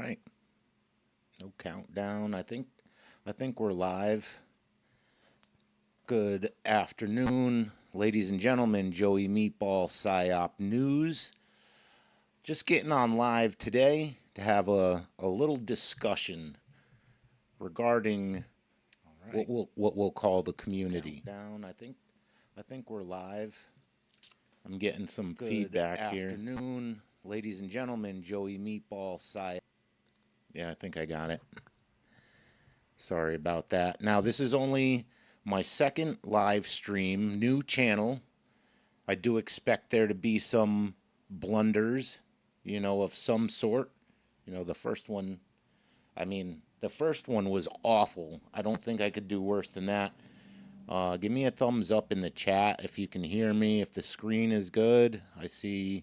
right. No countdown. I think we're live. Good afternoon, ladies and gentlemen. Joey Meatball PSY-OP News. Just getting on live today to have a little discussion regarding what we'll call the community. Countdown. I think we're live. I'm getting some feedback here. Good afternoon, ladies and gentlemen. Joey Meatball PSY. Yeah, I think I got it. Sorry about that. Now, this is only my second live stream, new channel. I do expect there to be some blunders, of some sort. The first one, the first one was awful. I don't think I could do worse than that. Give me a thumbs up in the chat if you can hear me, if the screen is good. I see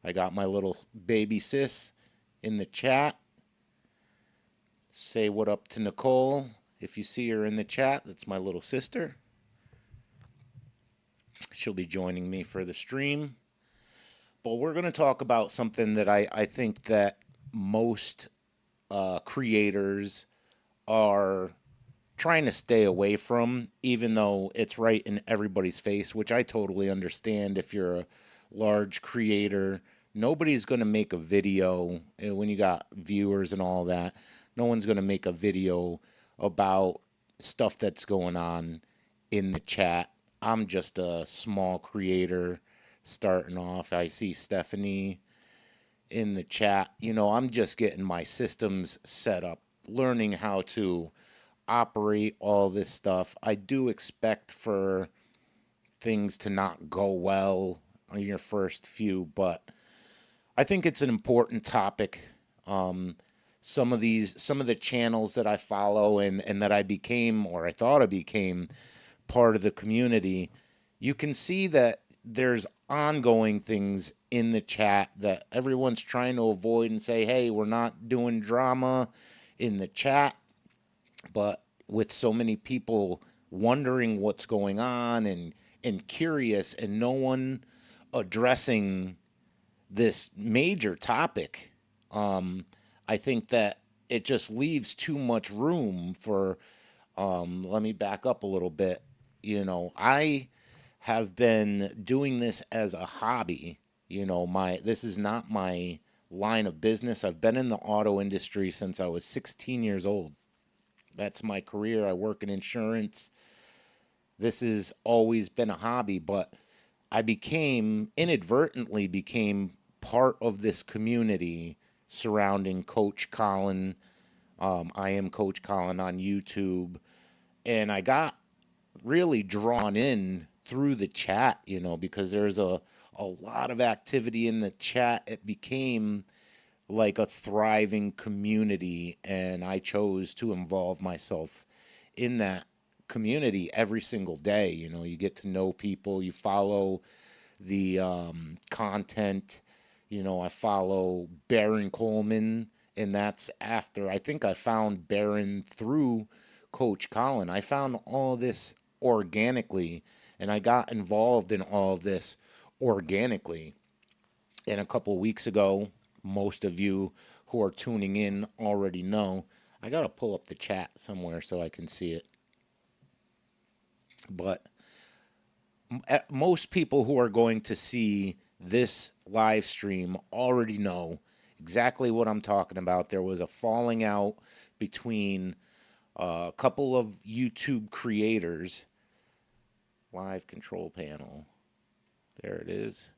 I got my little baby sis in the chat. Say what up to Nicole. If you see her in the chat, that's my little sister. She'll be joining me for the stream. But we're going to talk about something that I think that most creators are trying to stay away from, even though it's right in everybody's face, which I totally understand. If you're a large creator, nobody's going to make a video when you got viewers and all that. No one's going to make a video about stuff that's going on in the chat. I'm just a small creator starting off. I see Stephanie in the chat. I'm just getting my systems set up, learning how to operate all this stuff. I do expect for things to not go well on your first few, but I think it's an important topic. Some of the channels that I follow and that I became, or I thought I became, part of the community, you can see that there's ongoing things in the chat that everyone's trying to avoid and say, hey, we're not doing drama in the chat. But with so many people wondering what's going on and curious, and no one addressing this major topic, I think that it just leaves too much room for, let me back up a little bit. I have been doing this as a hobby. This is not my line of business. I've been in the auto industry since I was 16 years old. That's my career. I work in insurance. This has always been a hobby, but I inadvertently became part of this community surrounding Coach Colin. I am Coach Colin on YouTube, and I got really drawn in through the chat, because there's a lot of activity in the chat. It became like a thriving community, and I chose to involve myself in that community every single day. You get to know people, you follow the content. I follow Baron Coleman, and that's after I think I found Baron through Coach Colin. I found all this organically, and I got involved in all of this organically. And a couple weeks ago, most of you who are tuning in already know, I got to pull up the chat somewhere so I can see it. But most people who are going to see this live stream already know exactly what I'm talking about. There was a falling out between a couple of YouTube creators. Live control panel. There it is.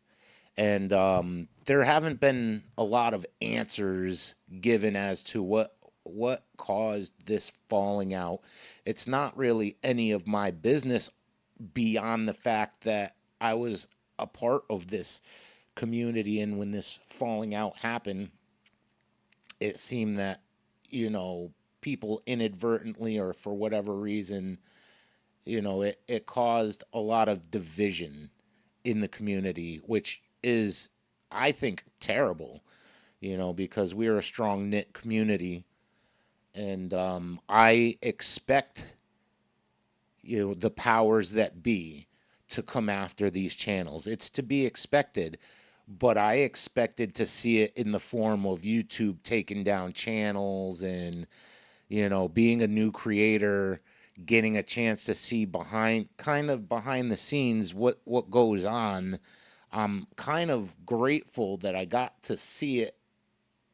And there haven't been a lot of answers given as to what caused this falling out. It's not really any of my business beyond the fact that I was a part of this community, and when this falling out happened, it seemed that, people inadvertently or for whatever reason, it caused a lot of division in the community, which is, I think, terrible, because we're a strong knit community. And I expect, the powers that be to come after these channels. It's to be expected. but I expected to see it in the form of YouTube taking down channels and, being a new creator, getting a chance to see behind the scenes what goes on. I'm kind of grateful that I got to see it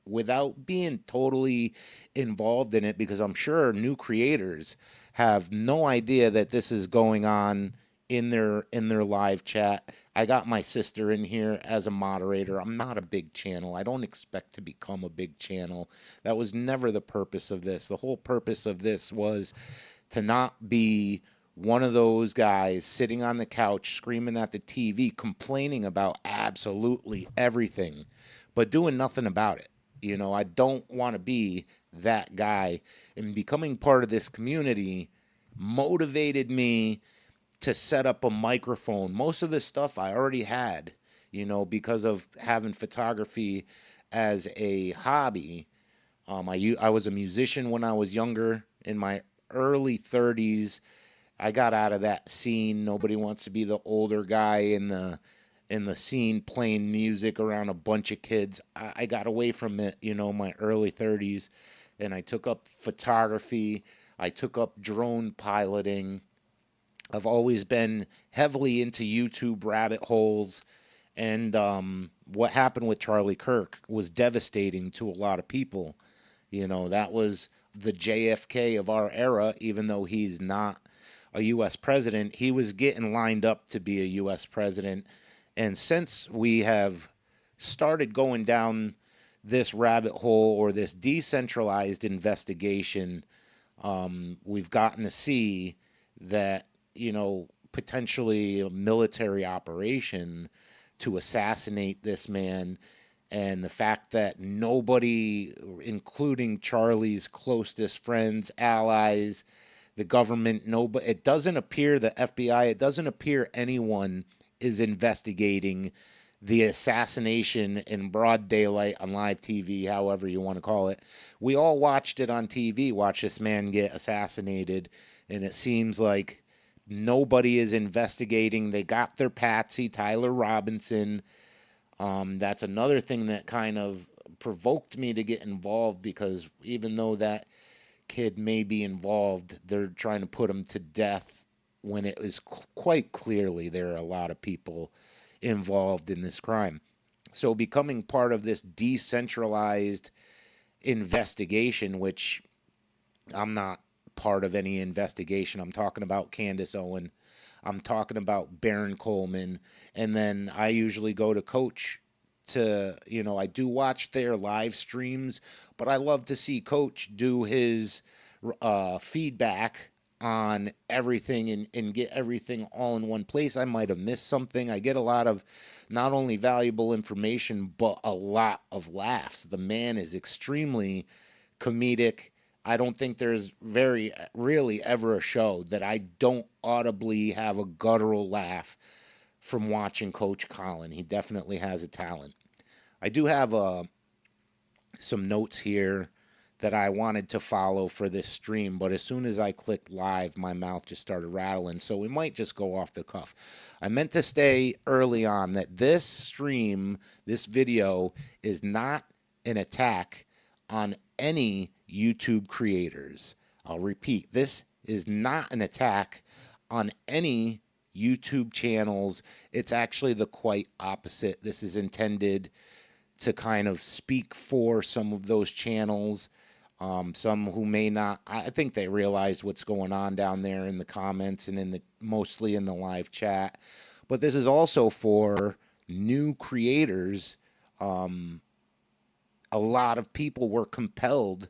without being totally involved in it, because I'm sure new creators have no idea that this is going on in their live chat. I got my sister in here as a moderator. I'm not a big channel. I don't expect to become a big channel. That was never the purpose of this. The whole purpose of this was to not be one of those guys sitting on the couch screaming at the TV complaining about absolutely everything but doing nothing about it. I don't want to be that guy. And becoming part of this community motivated me to set up a microphone. Most of this stuff I already had, because of having photography as a hobby. I was a musician when I was younger, in my early 30s. I got out of that scene. Nobody wants to be the older guy in the scene playing music around a bunch of kids. I got away from it, my early 30s, and I took up photography. I took up drone piloting. I've always been heavily into YouTube rabbit holes. And what happened with Charlie Kirk was devastating to a lot of people. That was the JFK of our era, even though he's not a U.S. president. He was getting lined up to be a U.S. president. And since we have started going down this rabbit hole, or this decentralized investigation, we've gotten to see that, potentially a military operation to assassinate this man. And the fact that nobody, including Charlie's closest friends, allies, the government, nobody, it doesn't appear the FBI, it doesn't appear anyone is investigating the assassination in broad daylight on live TV, however you want to call it. We all watched it on TV, watch this man get assassinated, and it seems like nobody is investigating. They got their patsy, Tyler Robinson. That's another thing that kind of provoked me to get involved, because even though that kid may be involved, they're trying to put him to death when it was quite clearly there are a lot of people involved in this crime. So becoming part of this decentralized investigation, which I'm not part of any investigation. I'm talking about Candace Owen. I'm talking about Baron Coleman. And then I usually go to Coach to, I do watch their live streams, but I love to see Coach do his feedback on everything, and get everything all in one place. I might have missed something. I get a lot of not only valuable information, but a lot of laughs. The man is extremely comedic. I don't think there's very really ever a show that I don't audibly have a guttural laugh from watching Coach Colin. He definitely has a talent. I do have some notes here that I wanted to follow for this stream, but as soon as I clicked live, my mouth just started rattling, so we might just go off the cuff. I meant to say early on that this stream, this video, is not an attack on any YouTube creators. I'll repeat, this is not an attack on any YouTube channels. It's actually the quite opposite. This is intended to kind of speak for some of those channels. Some who may not, I think they realize what's going on down there in the comments and mostly in the live chat. But this is also for new creators. A lot of people were compelled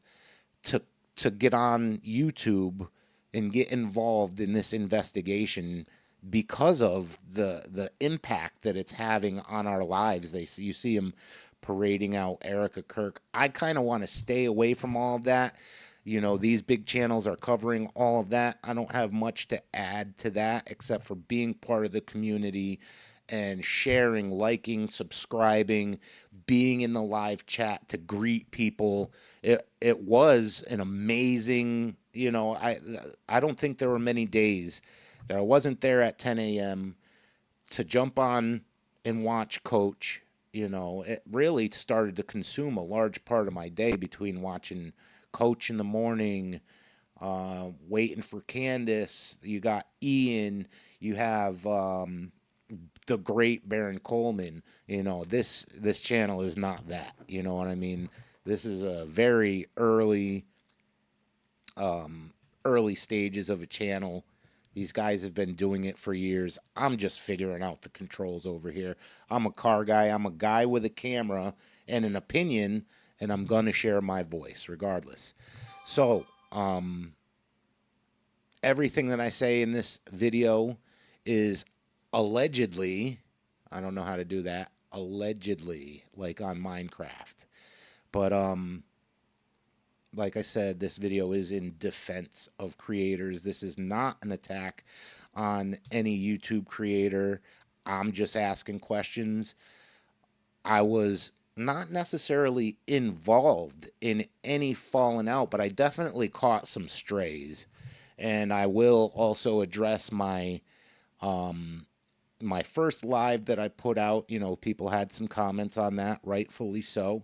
to get on YouTube and get involved in this investigation because of the impact that it's having on our lives. You see them parading out Erica Kirk. I kind of want to stay away from all of that. These big channels are covering all of that. I don't have much to add to that except for being part of the community and sharing, liking, subscribing, being in the live chat to greet people. It was an amazing, I don't think there were many days that I wasn't there at 10 a.m. to jump on and watch Coach You know, it really started to consume a large part of my day between watching Coach in the morning, waiting for Candace. You got Ian. You have the great Baron Coleman. You know, this channel is not that. You know what I mean? This is a very early stages of a channel. These guys have been doing it for years. I'm just figuring out the controls over here. I'm a car guy. I'm a guy with a camera and an opinion, and I'm going to share my voice regardless. So, everything that I say in this video is allegedly, I don't know how to do that, allegedly, like on Minecraft. But, like I said, this video is in defense of creators. This is not an attack on any YouTube creator. I'm just asking questions. I was not necessarily involved in any falling out, but I definitely caught some strays. And I will also address my first live that I put out. You know, people had some comments on that, rightfully so.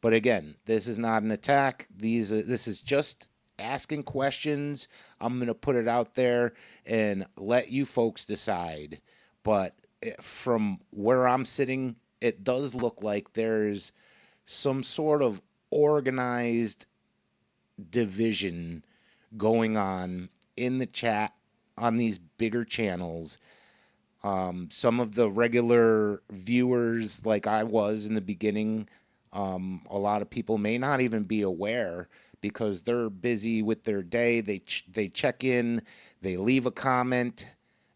But again, this is not an attack. This is just asking questions. I'm going to put it out there and let you folks decide. But from where I'm sitting, it does look like there's some sort of organized division going on in the chat on these bigger channels. Some of the regular viewers, like I was in the beginning, a lot of people may not even be aware because they're busy with their day. They check in, they leave a comment,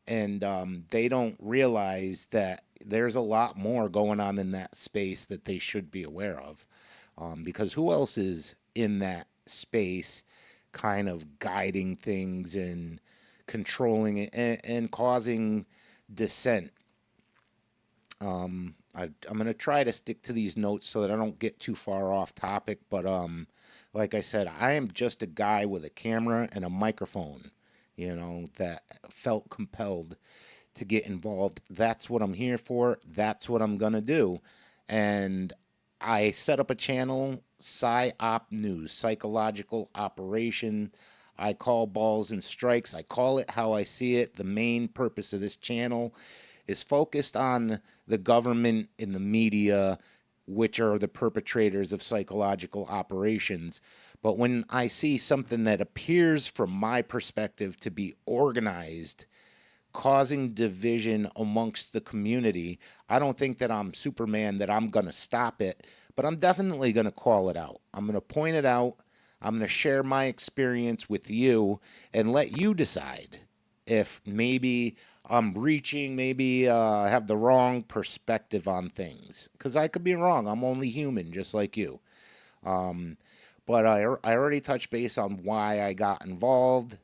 and they don't realize that there's a lot more going on in that space that they should be aware of. Because who else is in that space, kind of guiding things and controlling it and causing dissent? I'm going to try to stick to these notes so that I don't get too far off topic. But like I said, I am just a guy with a camera and a microphone, you know, that felt compelled to get involved. That's what I'm here for. That's what I'm going to do. And I set up a channel, PSY-OP News, Psychological Operation. I call balls and strikes. I call it how I see it. The main purpose of this channel is focused on the government and the media, which are the perpetrators of psychological operations. But when I see something that appears from my perspective to be organized, causing division amongst the community, I don't think that I'm Superman, that I'm going to stop it, but I'm definitely going to call it out. I'm going to point it out. I'm going to share my experience with you and let you decide if maybe I'm reaching, maybe I have the wrong perspective on things. Because I could be wrong. I'm only human, just like you. Um, but I already touched base on why I got involved.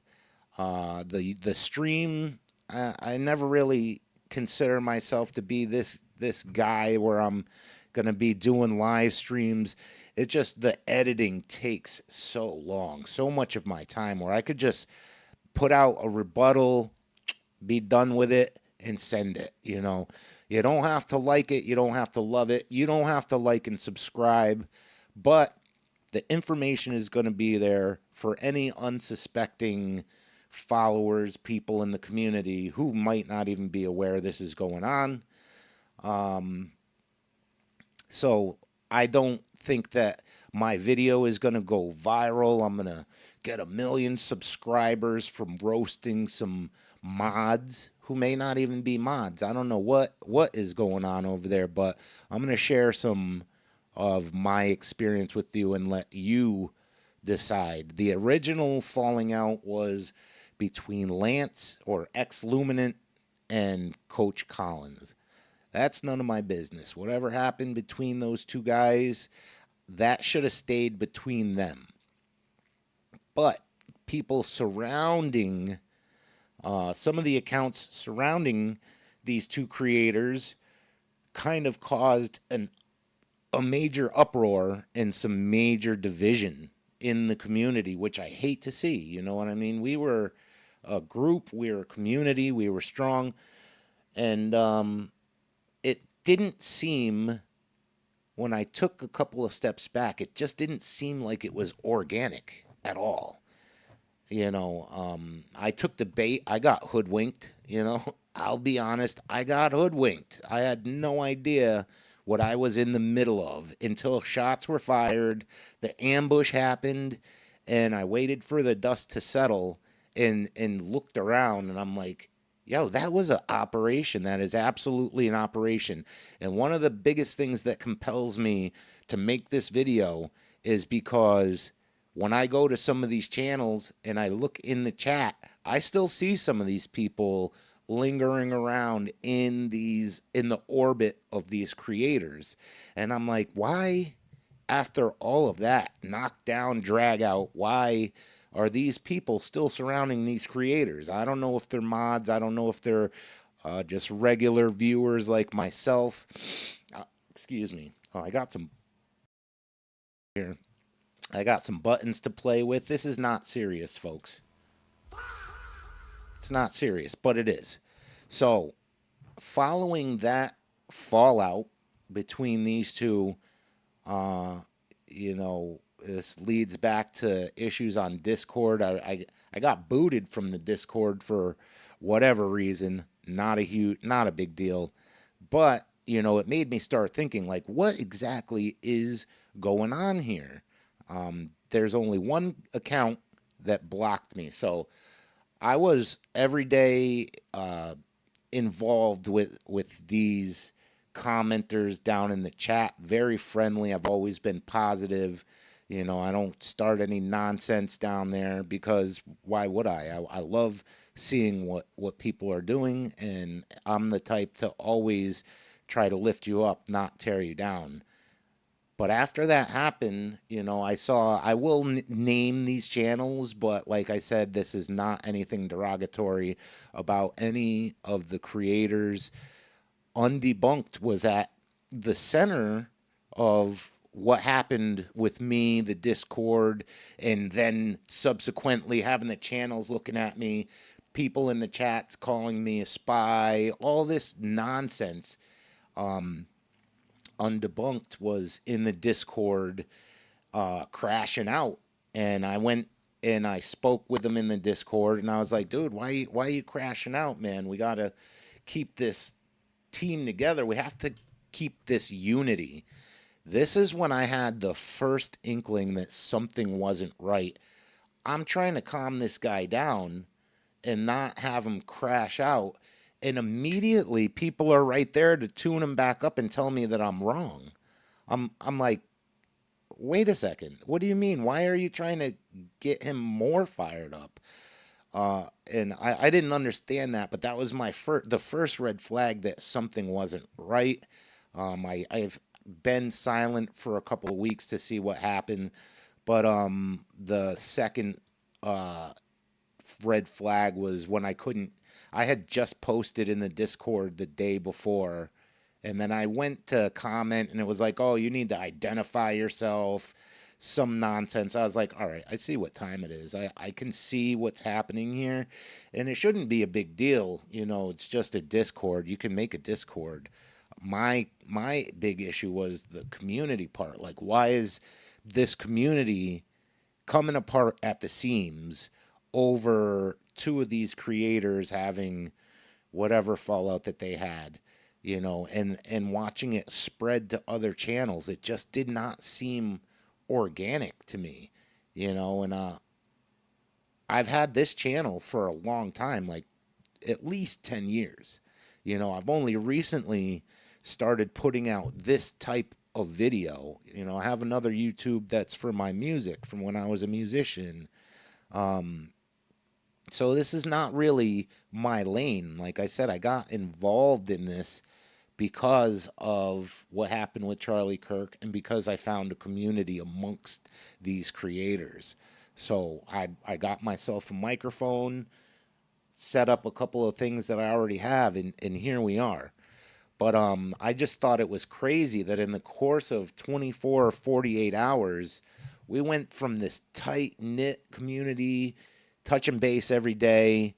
The stream, I never really consider myself to be this guy where I'm gonna be doing live streams. It's just the editing takes so long, so much of my time, where I could just put out a rebuttal, be done with it, and send it. You know, you don't have to like it, you don't have to love it, you don't have to like and subscribe, but the information is going to be there for any unsuspecting followers, people in the community who might not even be aware this is going on. So I don't think that my video is going to go viral. I'm going to get 1 million subscribers from roasting some mods who may not even be mods. I don't know what is going on over there, but I'm going to share some of my experience with you and let you decide. The original falling out was between Lance, or ex-Luminant, and Coach Collins. That's none of my business. Whatever happened between those two guys, that should have stayed between them. But people surrounding, some of the accounts surrounding these two creators kind of caused a major uproar and some major division in the community, which I hate to see. You know what I mean? We were a group, we were a community, we were strong, and it didn't seem when I took a couple of steps back, it just didn't seem like it was organic at all. I took the bait. I got hoodwinked. I'll be honest. I got hoodwinked. I had no idea what I was in the middle of until shots were fired, the ambush happened, and I waited for the dust to settle and looked around, and I'm like, yo, that was an operation. That is absolutely an operation. And one of the biggest things that compels me to make this video is because when I go to some of these channels and I look in the chat, I still see some of these people lingering around in the orbit of these creators. And I'm like, why, after all of that knockdown, drag out, why are these people still surrounding these creators? I don't know if they're mods. I don't know if they're just regular viewers like myself. Excuse me. Oh, I got some here. I got some buttons to play with. This is not serious, folks. It's not serious, but it is. So, following that fallout between these two, uh, this leads back to issues on Discord. I got booted from the Discord for whatever reason. Not a big deal, but it made me start thinking, like, what exactly is going on here? There's only one account that blocked me, so I was every day involved with these commenters down in the chat. Very friendly. I've always been positive. I don't start any nonsense down there because why would I? I love seeing what people are doing, and I'm the type to always try to lift you up, not tear you down. But after that happened, I will name these channels, but like I said, this is not anything derogatory about any of the creators. Undebunked was at the center of what happened with me, the Discord, and then subsequently having the channels looking at me, people in the chats calling me a spy, all this nonsense. Undebunked was in the Discord crashing out, and I went and I spoke with him in the Discord, and I was like, dude, why are you crashing out, man? We gotta keep this team together. We have to keep this unity. This is when I had the first inkling that something wasn't right. I'm trying to calm this guy down and not have him crash out. And immediately people are right there to tune him back up and tell me that I'm wrong. I'm like, wait a second. What do you mean? Why are you trying to get him more fired up? And I didn't understand that, but that was the first red flag that something wasn't right. I've been silent for a couple of weeks to see what happened, but the second uh, red flag was when I couldn't. I had just posted in the Discord the day before, and then I went to comment, and it was like, "Oh, you need to identify yourself." Some nonsense. I was like, "All right, I see what time it is. I can see what's happening here, and it shouldn't be a big deal. It's just a Discord. You can make a Discord." My big issue was the community part. Like, why is this community coming apart at the seams over two of these creators having whatever fallout that they had, and watching it spread to other channels? It just did not seem organic to me, and I've had this channel for a long time, like at least 10 years. I've only recently started putting out this type of video. I have another YouTube that's for my music from when I was a musician. So this is not really my lane. Like I said, I got involved in this because of what happened with Charlie Kirk and because I found a community amongst these creators. So I got myself a microphone, set up a couple of things that I already have, and here we are. But I just thought it was crazy that in the course of 24 or 48 hours, we went from this tight knit community, touching base every day,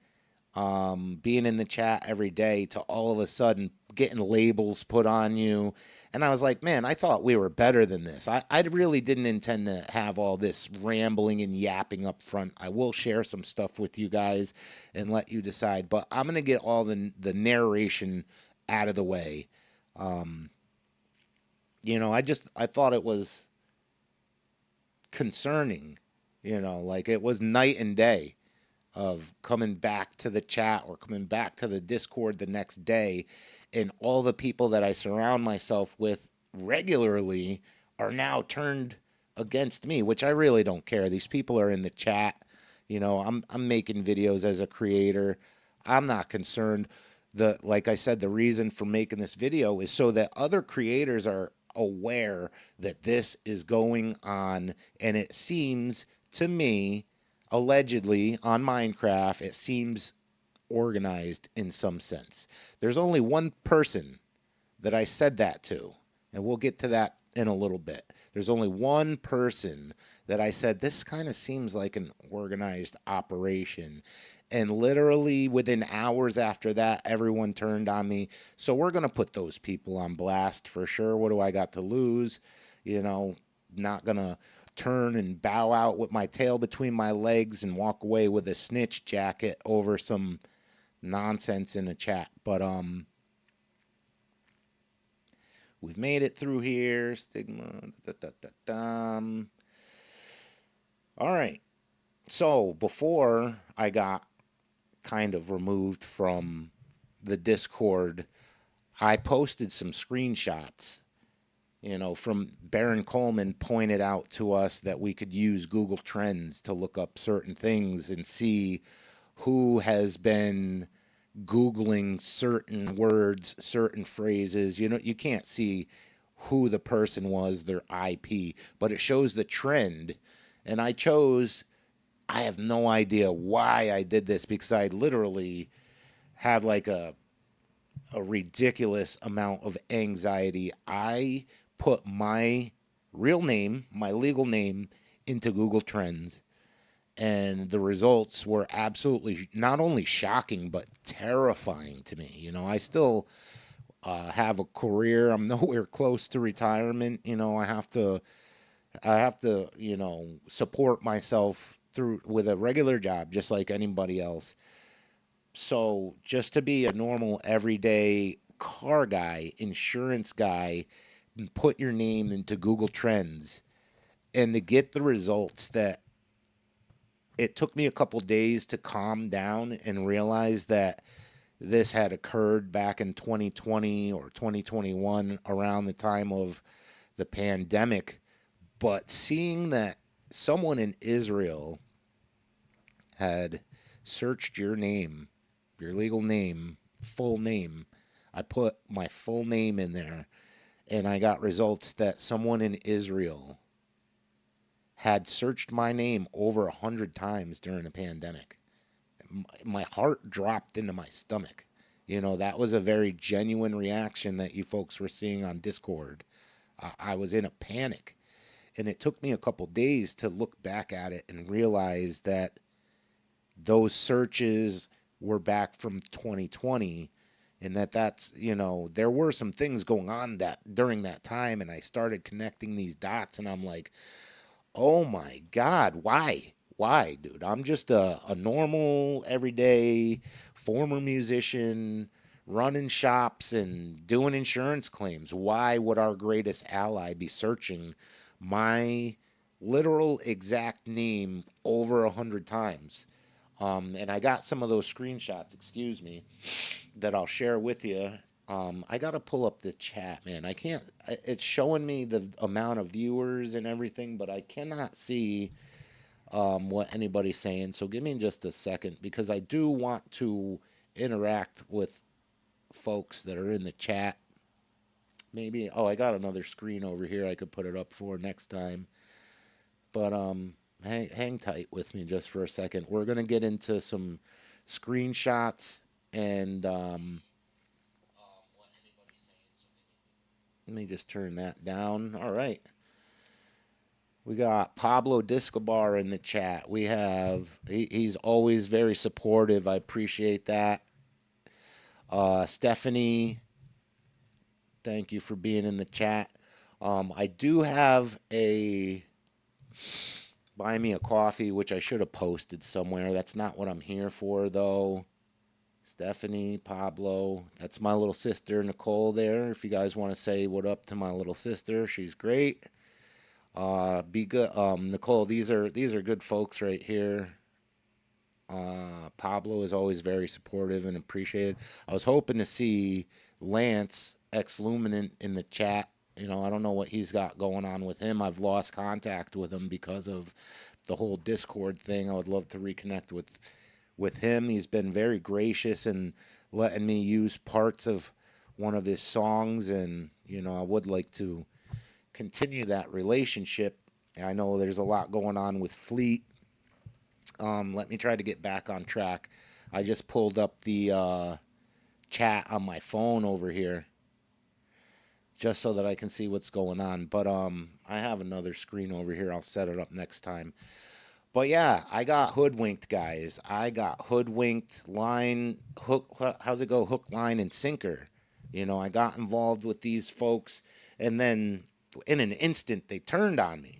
being in the chat every day, to all of a sudden, getting labels put on you. And I was like, man, I thought we were better than this. I really didn't intend to have all this rambling and yapping up front. I will share some stuff with you guys and let you decide, but I'm going to get all the narration out of the way. Um, I thought it was concerning, like it was night and day of coming back to the chat or coming back to the Discord the next day, and all the people that I surround myself with regularly are now turned against me, which I really don't care. These people are in the chat. I'm making videos as a creator. I'm not concerned. Like I said, the reason for making this video is so that other creators are aware that this is going on, and it seems to me, allegedly on Minecraft, it seems organized in some sense. There's only one person that I said that to, and we'll get to that in a little bit. There's only one person that I said, this kind of seems like an organized operation. And literally within hours after that, everyone turned on me. So we're going to put those people on blast for sure. What do I got to lose? Not going to turn and bow out with my tail between my legs and walk away with a snitch jacket over some nonsense in a chat. But we've made it through here. Stigma. All right. So before I got kind of removed from the Discord, I posted some screenshots. From Baron Coleman pointed out to us that we could use Google Trends to look up certain things and see who has been Googling certain words, certain phrases. You can't see who the person was, their IP, but it shows the trend. And I have no idea why I did this, because I literally had like a ridiculous amount of anxiety. I put my real name, my legal name, into Google Trends, and the results were absolutely not only shocking but terrifying to me. I still have a career. I'm nowhere close to retirement. I have to support myself through with a regular job just like anybody else. So just to be a normal everyday car guy, insurance guy, and put your name into Google Trends and to get the results that it took me a couple days to calm down and realize that this had occurred back in 2020 or 2021 around the time of the pandemic. But seeing that someone in Israel had searched your name, your legal name, full name, I put my full name in there, and I got results that someone in Israel had searched my name over 100 times during the pandemic. My heart dropped into my stomach. That was a very genuine reaction that you folks were seeing on Discord. I was in a panic, and it took me a couple days to look back at it and realize that those searches were back from 2020, and that's there were some things going on that during that time, and I started connecting these dots, and I'm like, oh my God, why, dude? I'm just a normal everyday former musician running shops and doing insurance claims. Why would our greatest ally be searching my literal exact name over 100 times? And I got some of those screenshots, excuse me, that I'll share with you. I got to pull up the chat, man. I can't, it's showing me the amount of viewers and everything, but I cannot see what anybody's saying. So give me just a second, because I do want to interact with folks that are in the chat. Maybe, oh, I got another screen over here I could put it up for next time. But hang tight with me just for a second. We're going to get into some screenshots and let me just turn that down. All right. We got Pablo Discobar in the chat. We have, he's always very supportive. I appreciate that. Stephanie Thank you for being in the chat. I do have a buy me a coffee, which I should have posted somewhere. That's not what I'm here for, though. Stephanie, Pablo, that's my little sister, Nicole, there. If you guys want to say what up to my little sister, she's great. Be good, Nicole. These are good folks right here. Pablo is always very supportive and appreciated. I was hoping to see Lance ex Luminant in the chat. You know, I don't know what he's got going on with him. I've lost contact with him because of the whole Discord thing. I would love to reconnect with him. He's been very gracious and letting me use parts of one of his songs, and you know, I would like to continue that relationship. I know there's a lot going on with Fleet. Let me try to get back on track. I just pulled up the chat on my phone over here just so that I can see what's going on. But I have another screen over here. I'll set it up next time. But yeah, I got hoodwinked, guys. I got hoodwinked. Line, hook. How's it go? Hook, line, and sinker. You know, I got involved with these folks, and then in an instant, they turned on me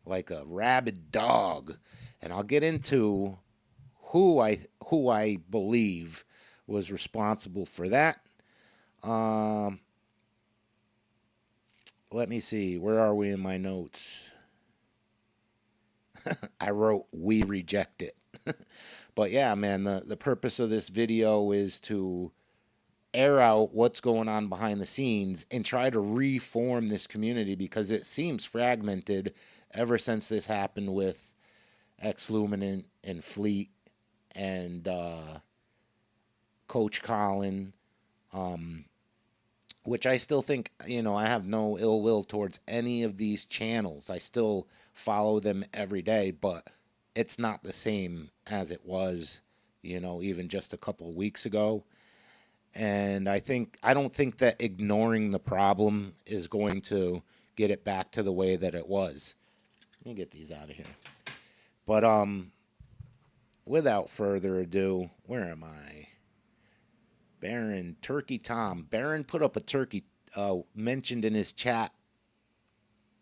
like a rabid dog. And I'll get into who I believe was responsible for that. Um, Let me see. Where are we in my notes? I wrote we reject it. But yeah, man, the purpose of this video is to air out what's going on behind the scenes and try to reform this community because it seems fragmented ever since this happened with Ex Luminant and Fleet and Coach Colin, um, which I still think, you know, I have no ill will towards any of these channels. I still follow them every day, but it's not the same as it was, you know, even just a couple of weeks ago. And I don't think that ignoring the problem is going to get it back to the way that it was. Let me get these out of here. But without further ado, where am I? Baron, Turkey Tom. Baron put up a turkey, mentioned in his chat.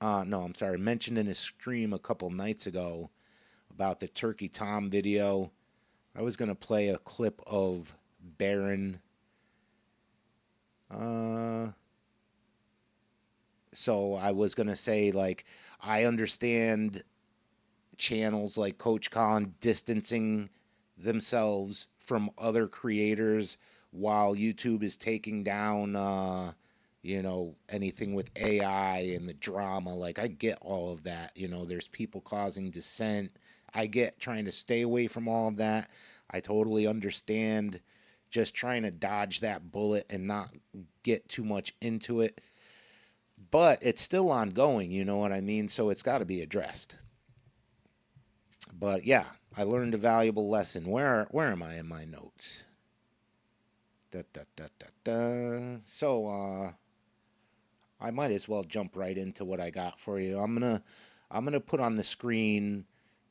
No, I'm sorry, mentioned in his stream a couple nights ago about the Turkey Tom video. I was going to play a clip of Baron. So I was going to say, like, I understand channels like Coach Colin distancing themselves from other creators while YouTube is taking down, you know, anything with AI and the drama. Like, I get all of that. You know, there's people causing dissent. I get trying to stay away from all of that. I totally understand just trying to dodge that bullet and not get too much into it. But it's still ongoing, you know what I mean? So it's got to be addressed. But yeah, I learned a valuable lesson. Where am I in my notes? Da, da, da, da, da. So I might as well jump right into what I got for you. I'm gonna put on the screen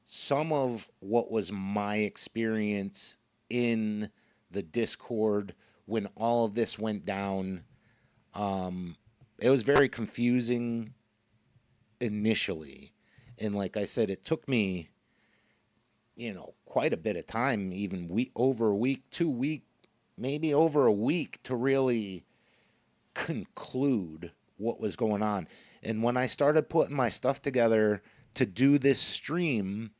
some of what was my experience in the Discord when all of this went down. It was very confusing initially, and like I said, it took me, you know, quite a bit of time, even over a week, 2 week, maybe over a week to really conclude what was going on. And when I started putting my stuff together to do this stream,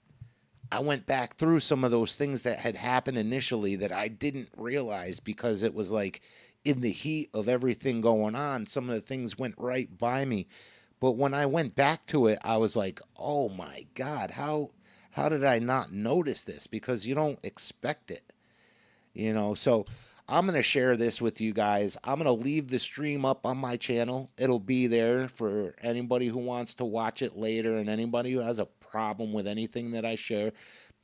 I went back through some of those things that had happened initially that I didn't realize because it was like in the heat of everything going on, some of the things went right by me. But when I went back to it, I was like, "Oh my God, how did I not notice this?" Because you don't expect it, you know. So I'm going to share this with you guys. I'm going to leave the stream up on my channel. It'll be there for anybody who wants to watch it later, and anybody who has a problem with anything that I share,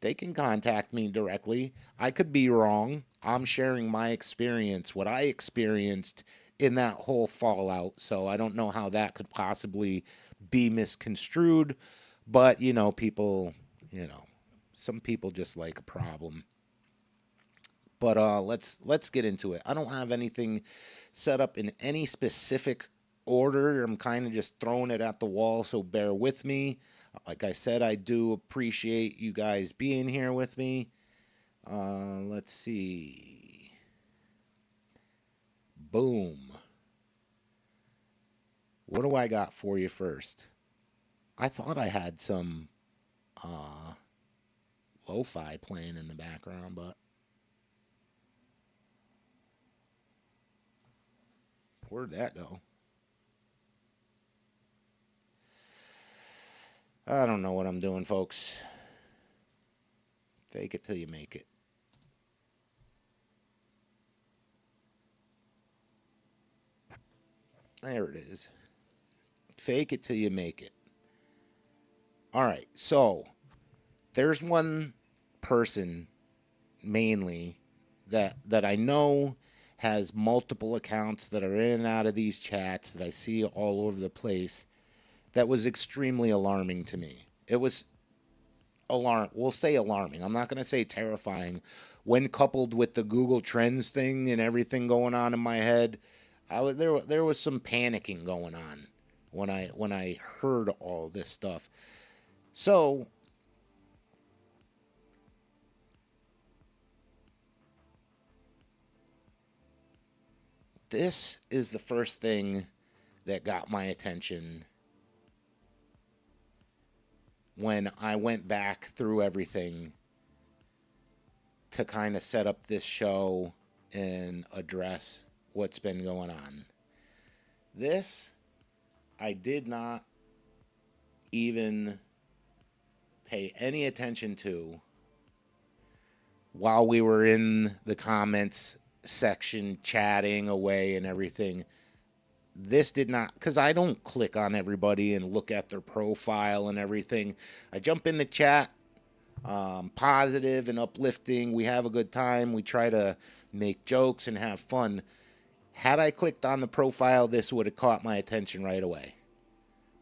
they can contact me directly. I could be wrong. I'm sharing my experience, what I experienced in that whole fallout. So I don't know how that could possibly be misconstrued, but you know, some people just like a problem. But let's get into it. I don't have anything set up in any specific order. I'm kind of just throwing it at the wall, so bear with me. Like I said, I do appreciate you guys being here with me. Let's see. Boom. What do I got for you first? I thought I had some uh, lo-fi playing in the background, but where'd that go? I don't know what I'm doing, folks. Fake it till you make it. There it is. Fake it till you make it. All right, so there's one person mainly that I know has multiple accounts that are in and out of these chats that I see all over the place. That was extremely alarming to me. It was we'll say alarming. I'm not going to say terrifying. When coupled with the Google Trends thing and everything going on in my head, there was some panicking going on when I heard all this stuff. So this is the first thing that got my attention when I went back through everything to kind of set up this show and address what's been going on. This, I did not even pay any attention to while we were in the comments section chatting away and everything. This did not, because I don't click on everybody and look at their profile and everything. I jump in the chat, positive and uplifting. We have a good time. We try to make jokes and have fun. Had I clicked on the profile, this would have caught my attention right away.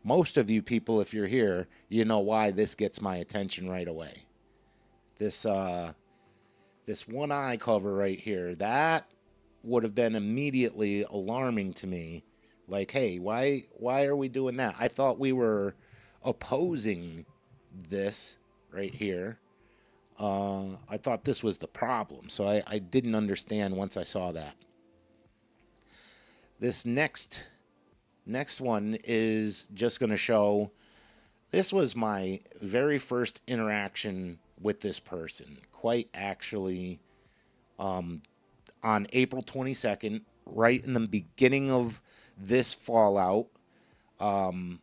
Most of you people, if you're here, you know why this gets my attention right away. This one eye cover right here, that would have been immediately alarming to me. Like, hey, why are we doing that? I thought we were opposing this right here. I thought this was the problem, so I didn't understand once I saw that. This next one is just going to show. This was my very first interaction with this person. Quite actually, on April 22nd, right in the beginning of this fallout. So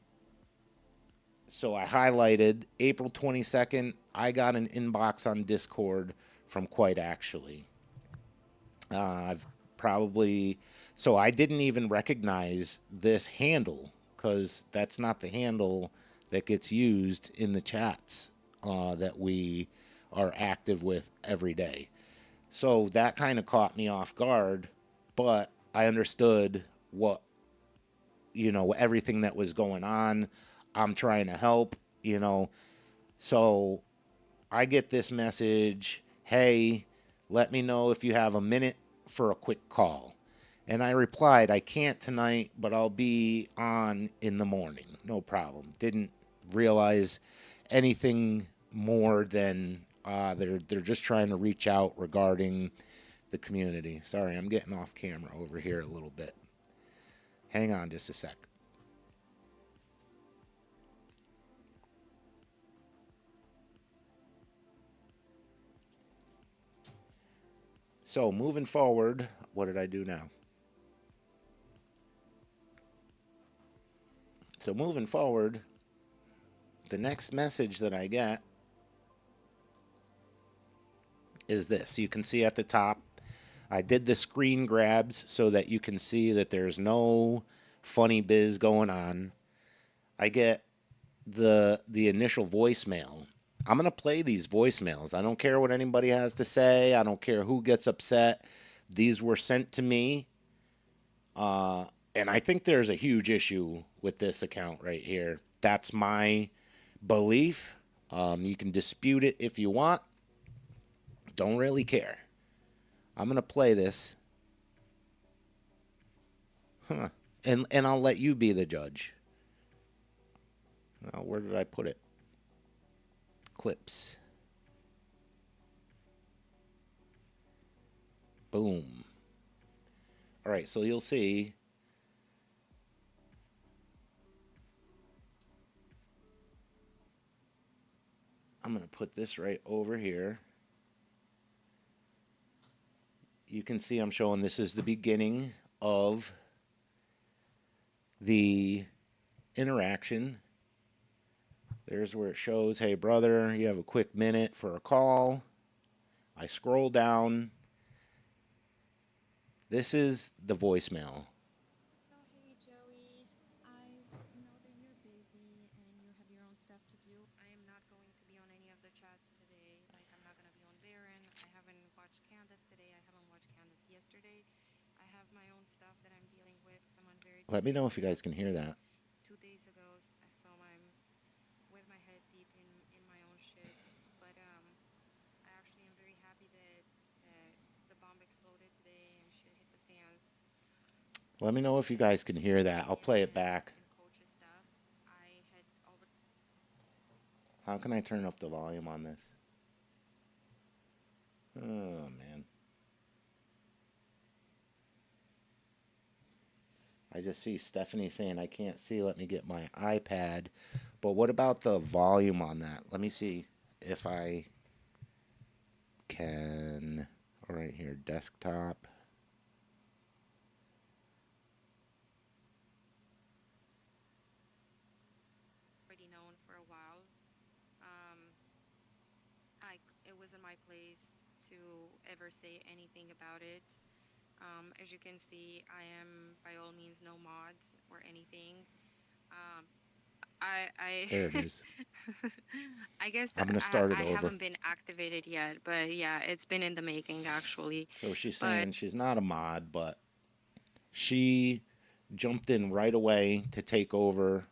I highlighted April 22nd. I got an inbox on Discord from Quite Actually. I've probably, so I didn't even recognize this handle because that's not the handle that gets used in the chats that we are active with every day. So that kind of caught me off guard, but I understood everything that was going on. I'm trying to help, So I get this message, hey, let me know if you have a minute for a quick call. And I replied, I can't tonight, but I'll be on in the morning. No problem. Didn't realize anything more than they're just trying to reach out regarding the community. Sorry, I'm getting off camera over here a little bit. Hang on just a sec. So moving forward, what did I do now? So moving forward, the next message that I get is this. You can see at the top, I did the screen grabs so that you can see that there's no funny biz going on. I get the initial voicemail. I'm going to play these voicemails. I don't care what anybody has to say. I don't care who gets upset. These were sent to me. And I think there's a huge issue with this account right here. That's my belief. You can dispute it if you want. Don't really care. I'm gonna play this, huh? And I'll let you be the judge. Now, where did I put it? Clips. Boom. All right, so you'll see. I'm gonna put this right over here. You can see I'm showing this is the beginning of the interaction. There's where it shows, hey brother, you have a quick minute for a call. I scroll down. This is the voicemail. So, hey Joey, I know that you're busy and you have your own stuff to do. I am not going to be on any of the chats today. Like, I'm not going to be on Baron. I haven't watched Candace today. I haven't watched Candace yesterday. I have my own stuff that I'm dealing with, someone very Let dear me to know if me you guys passed can hear away that. 2 days ago. So I'm with my head deep in my own shit. But I actually am very happy that the bomb exploded today and shit hit the fans Let me know if you with guys can hear the that. I'll Lance play it back. and coach's stuff. I had already How can I turn up the volume on this? Oh man. I just see Stephanie saying I can't see. Let me get my iPad. But what about the volume on that? Let me see if I can. All right, here, desktop. known for a while. Um, it wasn't my place to ever say anything about it. As you can see, I am by all means no mod or anything. Um, I There it is. I guess I'm going to start it I over. haven't been activated yet, but yeah, it's been in the making actually. So she's But saying she's not a mod, but she jumped in right away to take over.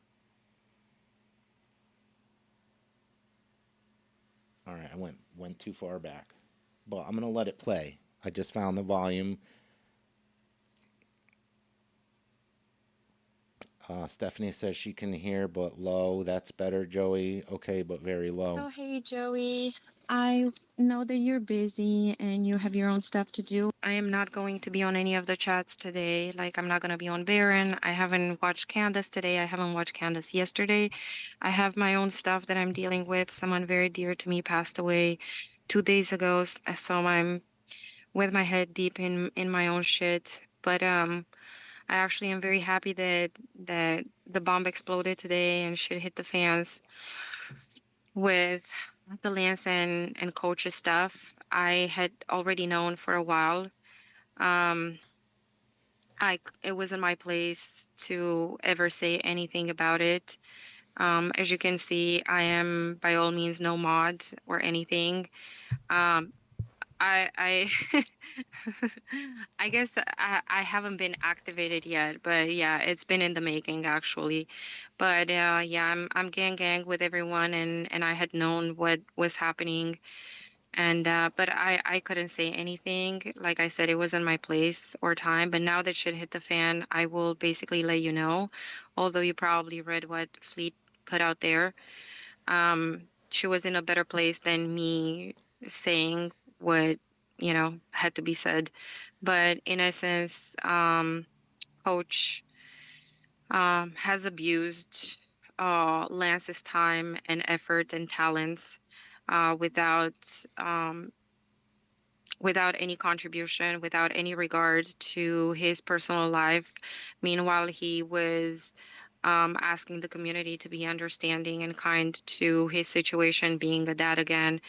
All right, I went too far back. But I'm going to let it play. I just found the volume. Stephanie says she can hear, but low. That's better, Joey. Okay, but very low. so, hey, Joey, I know that you're busy and you have your own stuff to do. I am not going to be on any of the chats today. Like, I'm not going to be on Baron. I haven't watched Candace today. I haven't watched Candace yesterday. I have my own stuff that I'm dealing with. Someone very dear to me passed away 2 days ago. So I'm with my head deep in my own shit. But I actually am very happy that the bomb exploded today and shit hit the fans with the Lance and coaches stuff. I had already known for a while. Um, it wasn't my place to ever say anything about it. As you can see, I am by all means no mod or anything. Um, I I guess I haven't been activated yet, but yeah, it's been in the making actually. But yeah, I'm gang with everyone, and I had known what was happening, and but I couldn't say anything. Like I said, it wasn't my place or time. But now that shit hit the fan, I will basically let you know. Although you probably read what Fleet put out there, she was in a better place than me saying what had to be said. But in essence, coach has abused Lance's time and effort and talents without um, without any contribution, without any regard to his personal life. Meanwhile, he was asking the community to be understanding and kind to his situation, being a dad again.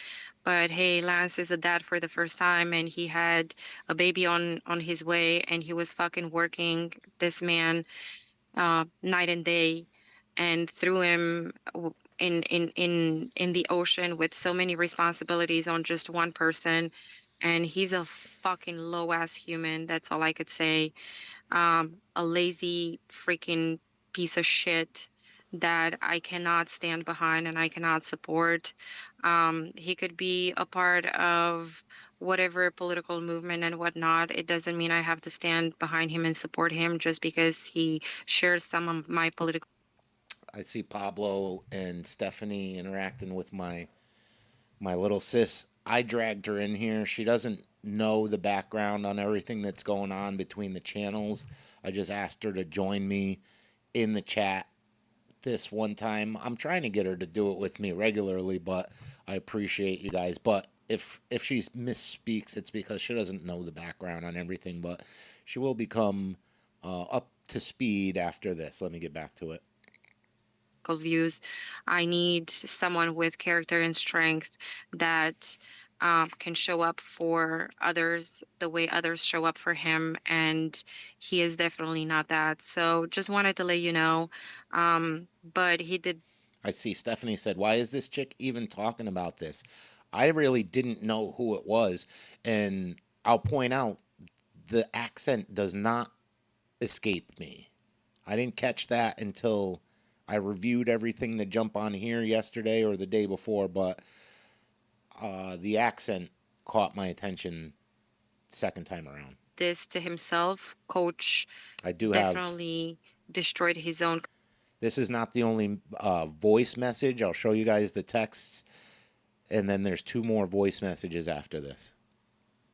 But hey, Lance is a dad for the first time, and he had a baby on his way, and he was fucking working this man night and day, and threw him in the ocean with so many responsibilities on just one person. And he's a fucking low ass human. That's all I could say. A lazy freaking piece of shit that I cannot stand behind and I cannot support. He could be a part of whatever political movement and whatnot. It doesn't mean I have to stand behind him and support him just because he shares some of my political I see Pablo and Stephanie interacting with my little sis. I dragged her in here. She doesn't know the background on everything that's going on between the channels. I just asked her to join me in the chat this one time. I'm trying to get her to do it with me regularly, but I appreciate you guys. But if she misspeaks, it's because she doesn't know the background on everything. But she will become up to speed after this. Let me get back to it. views. I need someone with character and strength that can show up for others the way others show up for him. And he is definitely not that. So just wanted to let you know. But he did I see Stephanie said, "Why is this chick even talking about this?" I really didn't know who it was, and I'll point out the accent does not escape me. I didn't catch that until I reviewed everything to jump on here yesterday or the day before, but the accent caught my attention second time around. this to himself. Coach I do have. definitely destroyed his own This is not the only voice message. I'll show you guys the texts, and then there's two more voice messages after this.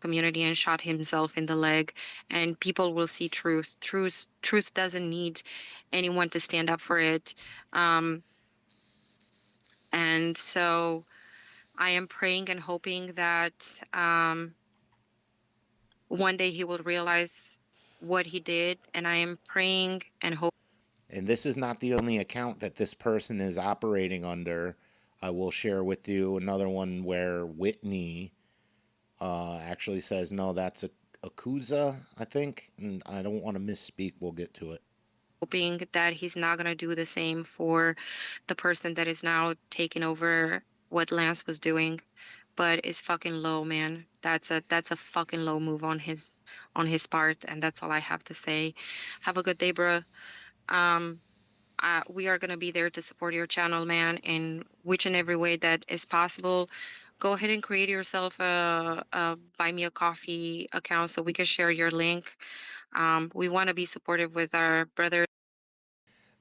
community and shot himself in the leg. And people will see truth doesn't need anyone to stand up for it. um, and so I am praying and hoping that one day he will realize what he did, and I am praying and hoping And this is not the only account that this person is operating under. I will share with you another one where Whitney actually says, no, that's a Akuza, I think. And I don't want to misspeak. We'll get to it. that he's not going to do the same for the person that is now taking over what Lance was doing. But it's fucking low, man. That's a fucking low move on his part, and that's all I have to say. Have a good day, bro. Um, we are gonna be there to support your channel, man, in which and every way that is possible. Go ahead and create yourself a buy me a coffee account so we can share your link. We want to be supportive with our brothers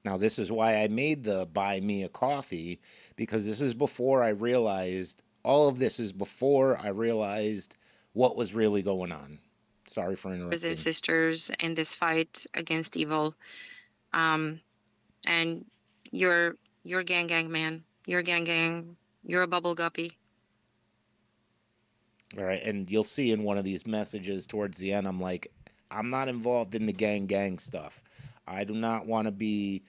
Now, this is why I made the buy me a coffee, because this is before I realized, all of this is before I realized what was really going on. Sorry for and interrupting. sisters in this fight against evil. Um, and you're gang, man. You're gang. You're a bubble guppy. All right. And you'll see in one of these messages towards the end, I'm like, I'm not involved in the gang stuff. I do not want to be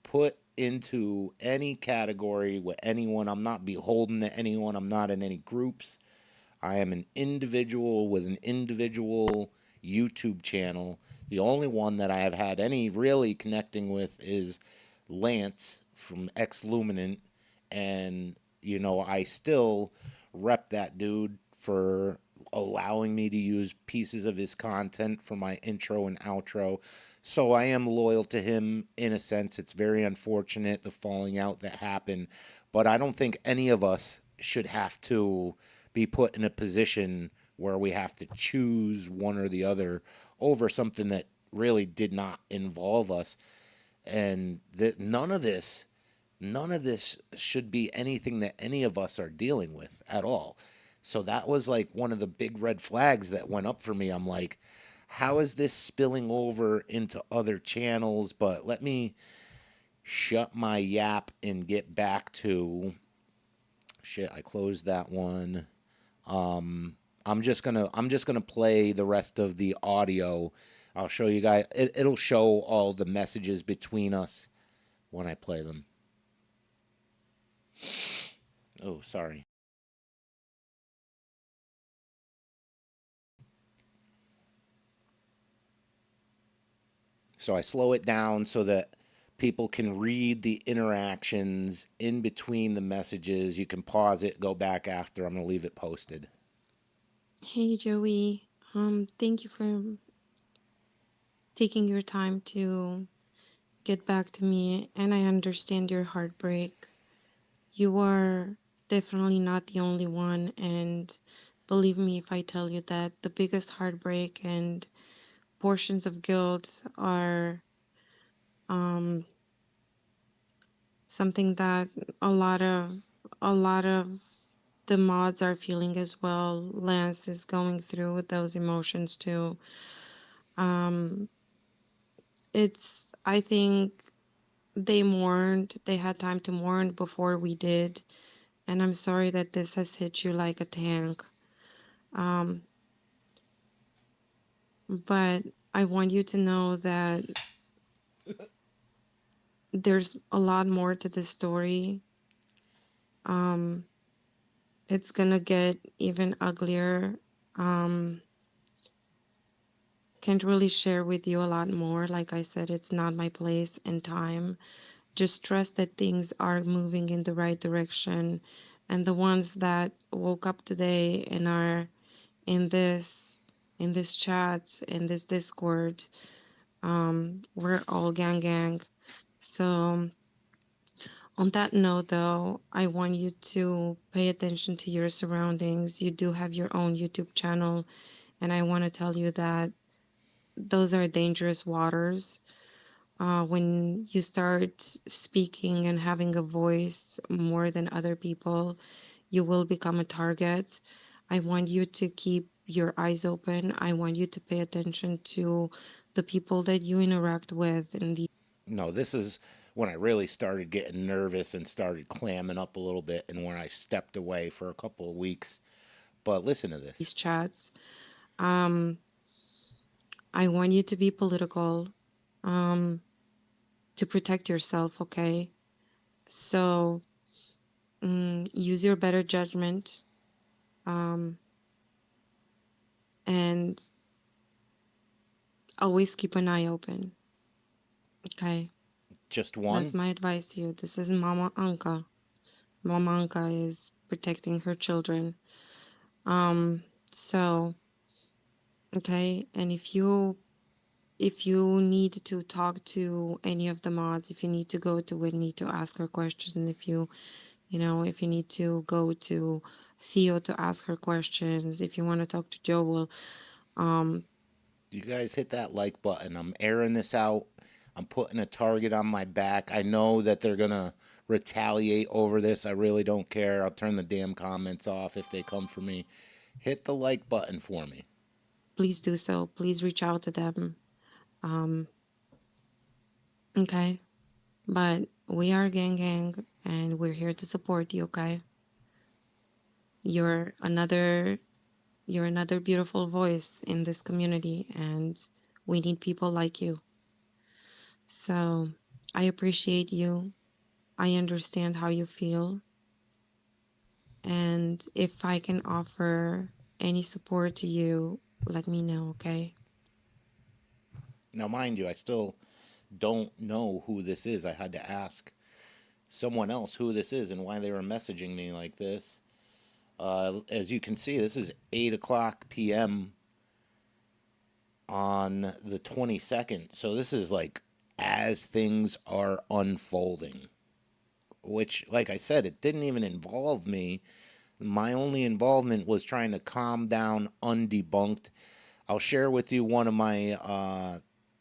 put into any category with anyone. I'm not beholden to anyone. I'm not in any groups. I am an individual with an individual YouTube channel. The only one that I have had any really connecting with is Lance from X Luminant. And, I still rep that dude for allowing me to use pieces of his content for my intro and outro. So I am loyal to him in a sense. It's very unfortunate the falling out that happened, but I don't think any of us should have to be put in a position where we have to choose one or the other over something that really did not involve us. And that none of this should be anything that any of us are dealing with at all. So that was like one of the big red flags that went up for me. I'm like, how is this spilling over into other channels? But let me shut my yap and get back to shit. I closed that one. Um, I'm just gonna play the rest of the audio. I'll show you guys. It'll show all the messages between us when I play them. Oh, sorry. So I slow it down so that people can read the interactions in between the messages. You can pause it, go back after. I'm gonna leave it posted. Hey, Joey. Thank you for taking your time to get back to me, and I understand your heartbreak. You are definitely not the only one, and Believe me if I tell you that the biggest heartbreak and portions of guilt are um, something that a lot of a lot of the mods are feeling as well. Lance is going through those emotions too. Um, it's I think they mourned. They had time to mourn before we did, and I'm sorry that this has hit you like a tank. Um, but I want you to know that there's a lot more to this story. Um, it's gonna get even uglier. Um, can't really share with you a lot more. Like I said, it's not my place and time. Just trust that things are moving in the right direction. And the ones that woke up today and are in this chat, in this Discord, we're all gang. So on that note, though, I want you to pay attention to your surroundings. You do have your own YouTube channel, and I want to tell you that those are dangerous waters. When you start speaking and having a voice more than other people, you will become a target. I want you to keep your eyes open. I want you to pay attention to the people that you interact with in No, this is when I really started getting nervous and started clamming up a little bit, and when I stepped away for a couple of weeks. But listen to this. these chats. Um, I want you to be political, um, to protect yourself, okay? So use your better judgment, um, and always keep an eye open, okay? Just That's one? my advice to you. This is Mama Anka. Mama Anka is protecting her children. Um, so, okay, and if you need to talk to any of the mods, if you need to go to Whitney to ask her questions, and if you need to go to Theo to ask her questions, if you want to talk to Joel, um, You guys hit that like button. I'm airing this out. I'm putting a target on my back. I know that they're going to retaliate over this. I really don't care. I'll turn the damn comments off if they come for me. Hit the like button for me. please do so. Please reach out to them. Um, okay, but we are gang, and we're here to support you. Okay, you're another you're another beautiful voice in this community, and we need people like you. So I appreciate you. I understand how you feel. And if I can offer any support to you, let me know, okay? Now, mind you, I still don't know who this is. I had to ask someone else who this is and why they were messaging me like this. As you can see, this is 8 o'clock p.m. on the 22nd. So this is like as things are unfolding, which, like I said, it didn't even involve me. My only involvement was trying to calm down undebunked. I'll share with you one of my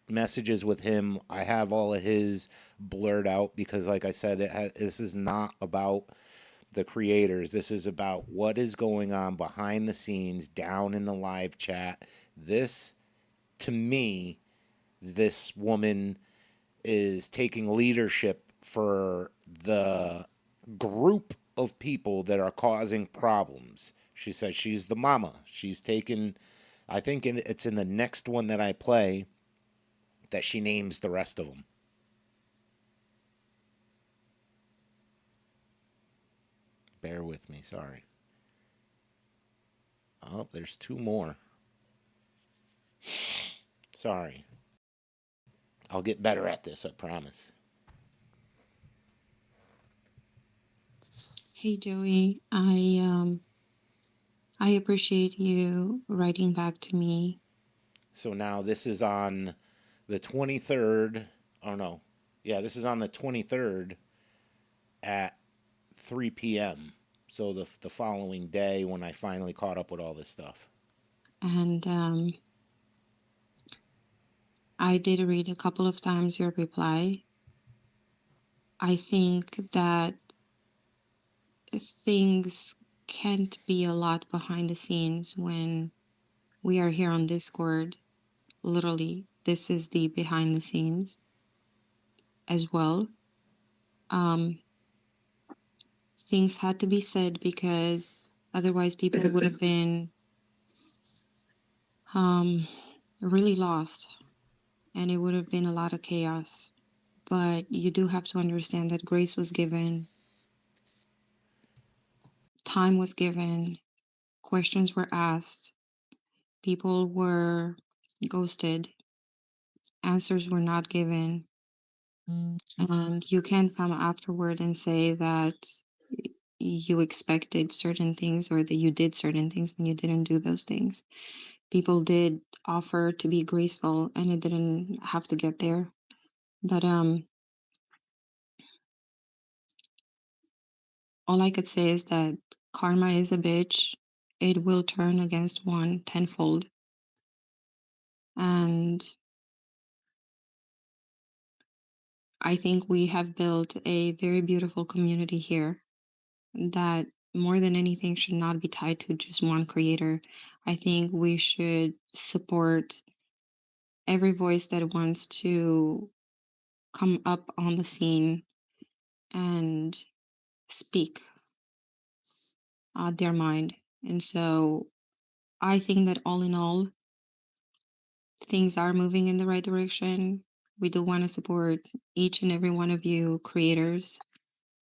messages with him. I have all of his blurred out because, like I said, this is not about the creators. This is about what is going on behind the scenes down in the live chat. This, to me, this woman is taking leadership for the group of people that are causing problems. She says she's the mama. She's taken, I think it's in the next one that I play that she names the rest of them. Bear with me, sorry. Oh, there's two more. Sorry. I'll get better at this, I promise. Hey Joey, I appreciate you writing back to me. So now this is on the 23rd. Oh, no. Yeah, this is on the 23rd at 3 p.m. So the following day when I finally caught up with all this stuff. And I did read a couple of times your reply. I think that things can't be a lot behind the scenes when we are here on Discord. Literally, this is the behind the scenes as well. Um, Things had to be said because otherwise people would have been um, really lost and it would have been a lot of chaos. But you do have to understand that grace was given, time was given, questions were asked, people were ghosted, answers were not given, and you can't come afterward and say that you expected certain things or that you did certain things when you didn't do those things. People did offer to be graceful and it didn't have to get there. But all I could say is that karma is a bitch. It will turn against one tenfold. And I think we have built a very beautiful community here that more than anything should not be tied to just one creator. I think we should support every voice that wants to come up on the scene and speak their mind. And so I think that all in all, things are moving in the right direction. We do want to support each and every one of you creators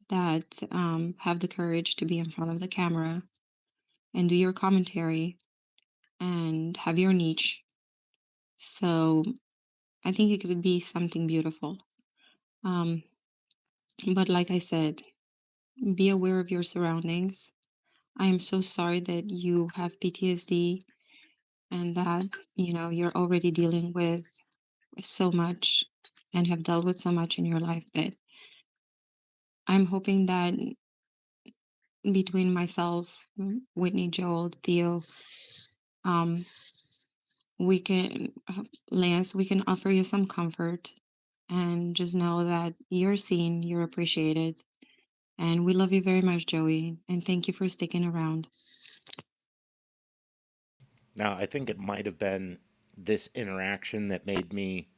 that have the courage to be in front of the camera and do your commentary and have your niche. So I think it could be something beautiful. Um, but like I said, be aware of your surroundings. I am so sorry that you have PTSD and that, you're already dealing with so much and have dealt with so much in your life. But I'm hoping that between myself, Whitney, Joel, Theo, um, we can, Lance, we can offer you some comfort and just know that you're seen, you're appreciated. And we love you very much, Joey. And thank you for sticking around. Now, I think it might have been this interaction that made me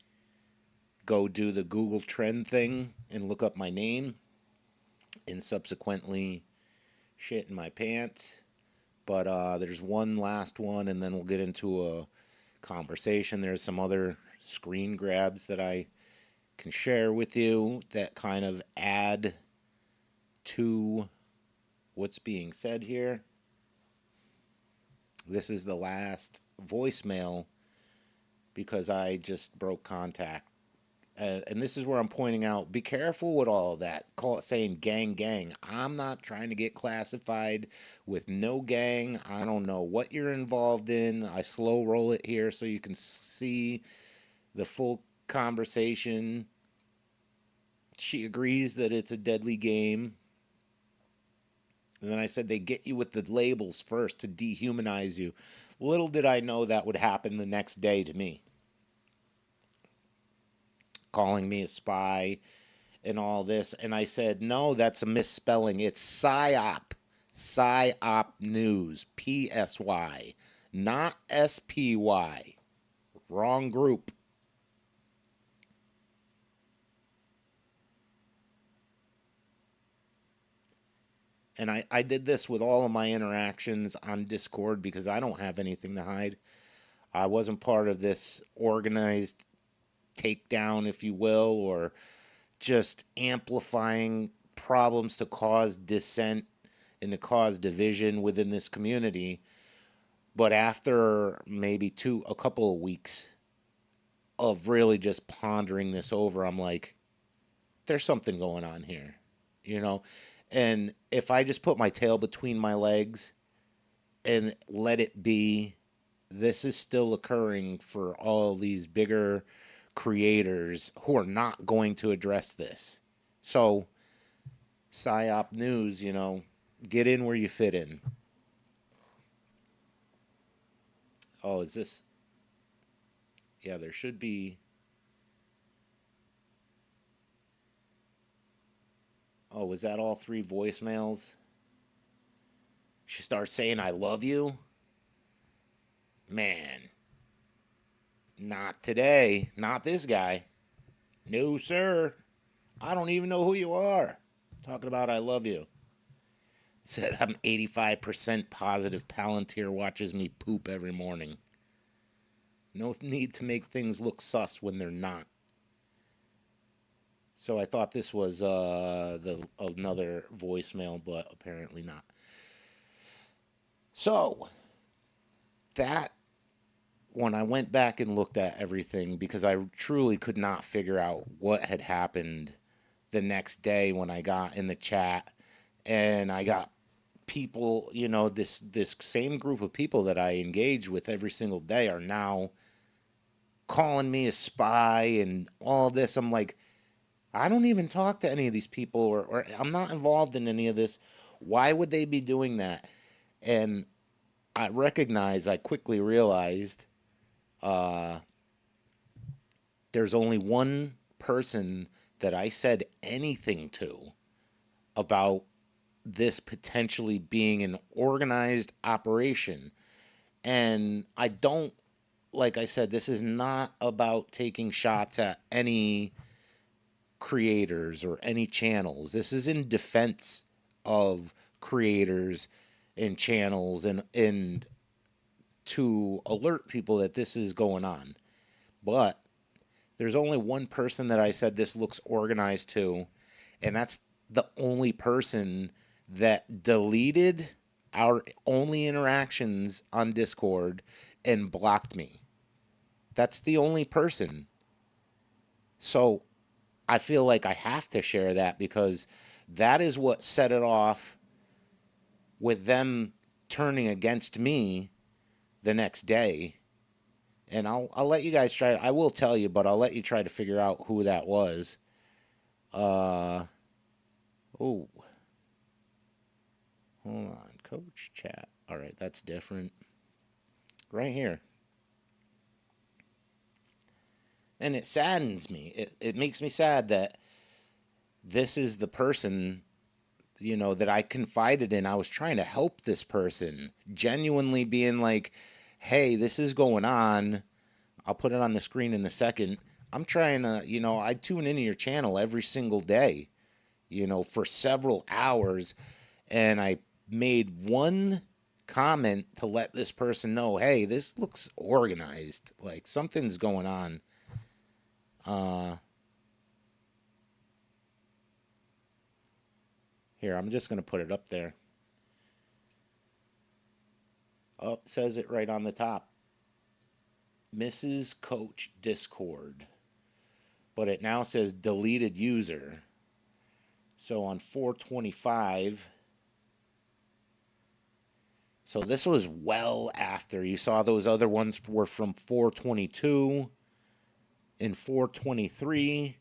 go do the Google Trend thing and look up my name and subsequently shit in my pants. But there's one last one, and then we'll get into a conversation. There's some other screen grabs that I can share with you that kind of add to what's being said here. This is the last voicemail because I just broke contact. And this is where I'm pointing out be careful with all of that. Call it saying gang, gang. I'm not trying to get classified with no gang. I don't know what you're involved in. I slow roll it here so you can see the full conversation. She agrees that it's a deadly game. And then I said they get you with the labels first to dehumanize you. Little did I know that would happen the next day to me. Calling me a spy and all this. And I said, no, that's a misspelling. It's PSYOP. PSYOP News. PSY. Not SPY. Wrong group. And I did this with all of my interactions on Discord because I don't have anything to hide. I wasn't part of this organized takedown, if you will, or just amplifying problems to cause dissent and to cause division within this community. But after maybe a couple of weeks of really just pondering this over, I'm like, there's something going on here, you know? And if I just put my tail between my legs and let it be, this is still occurring for all these bigger creators who are not going to address this. So, PSYOP News, Get in where you fit in. Oh, is this? Yeah, there should be. Oh, was that all three voicemails? She starts saying, I love you. Man, not today. Not this guy. No, sir. I don't even know who you are. Talking about I love you. Said I'm 85% positive Palantir watches me poop every morning. No need to make things look sus when they're not. So I thought this was the another voicemail, but apparently not. So that when I went back and looked at everything, because I truly could not figure out what had happened the next day when I got in the chat and I got people, this same group of people that I engage with every single day are now calling me a spy and all of this. I'm like, I don't even talk to any of these people, or I'm not involved in any of this. Why would they be doing that? And I quickly realized uh, there's only one person that I said anything to about this potentially being an organized operation. And I don't, like I said, this is not about taking shots at any creators or any channels. This is in defense of creators and channels and to alert people that this is going on. But there's only one person that I said this looks organized to, and that's the only person that deleted our only interactions on Discord and blocked me. That's the only person. So I feel like I have to share that because that is what set it off with them turning against me the next day. And I'll let you guys try. I will tell you, but I'll let you try to figure out who that was. Uh oh, hold on, coach chat. All right, that's different. Right here. And it saddens me. It makes me sad that this is the person, that I confided in. I was trying to help this person, genuinely being like, hey, this is going on. I'll put it on the screen in a second. I'm trying to, I tune into your channel every single day, for several hours. And I made one comment to let this person know, hey, this looks organized. Like something's going on. Uh, Here, I'm just going to put it up there. Oh, it says it right on the top. Mrs. Coach Discord. But it now says deleted user. So on 425. So this was well after. You saw those other ones were from 422 and 423.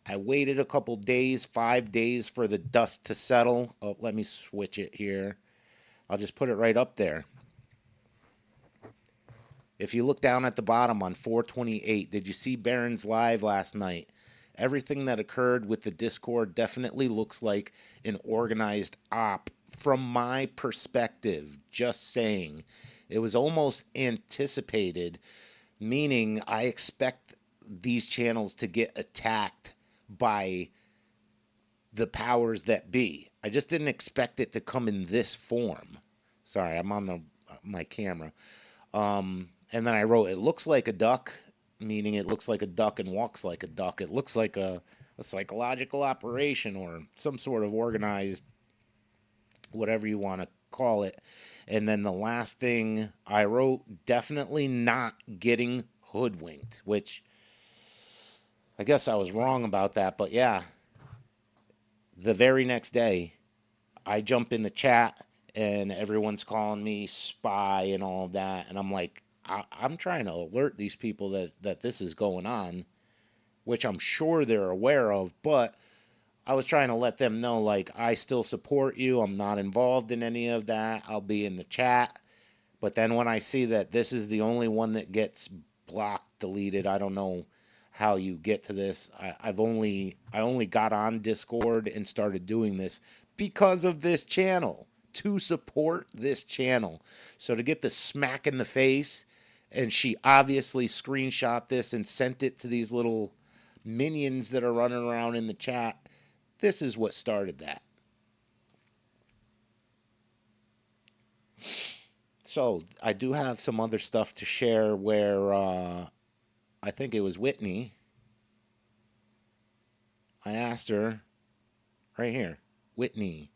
I waited a couple days, 5 days for the dust to settle. Oh, let me switch it here. I'll just put it right up there. If you look down at the bottom on 428, did you see Baron's live last night? Everything that occurred with the Discord definitely looks like an organized op from my perspective. Just saying. It was almost anticipated, meaning I expect these channels to get attacked by the powers that be. I just didn't expect it to come in this form. Sorry, I'm on my camera. And then I wrote, it looks like a duck, meaning it looks like a duck and walks like a duck. It looks like a psychological operation or some sort of organized, whatever you want to call it. And then the last thing I wrote, definitely not getting hoodwinked, which I guess I was wrong about that. But yeah, the very next day, I jump in the chat and everyone's calling me spy and all of that. And I'm like, I'm trying to alert these people that this is going on, which I'm sure they're aware of. But I was trying to let them know, like, I still support you. I'm not involved in any of that. I'll be in the chat. But then when I see that this is the only one that gets blocked, deleted, I don't know how you get to this. I only got on Discord and started doing this because of this channel, to support this channel. So to get the smack in the face, and she obviously screenshot this and sent it to these little minions that are running around in the chat. This is what started that. So I do have some other stuff to share where I think it was Whitney. I asked her right here, Whitney,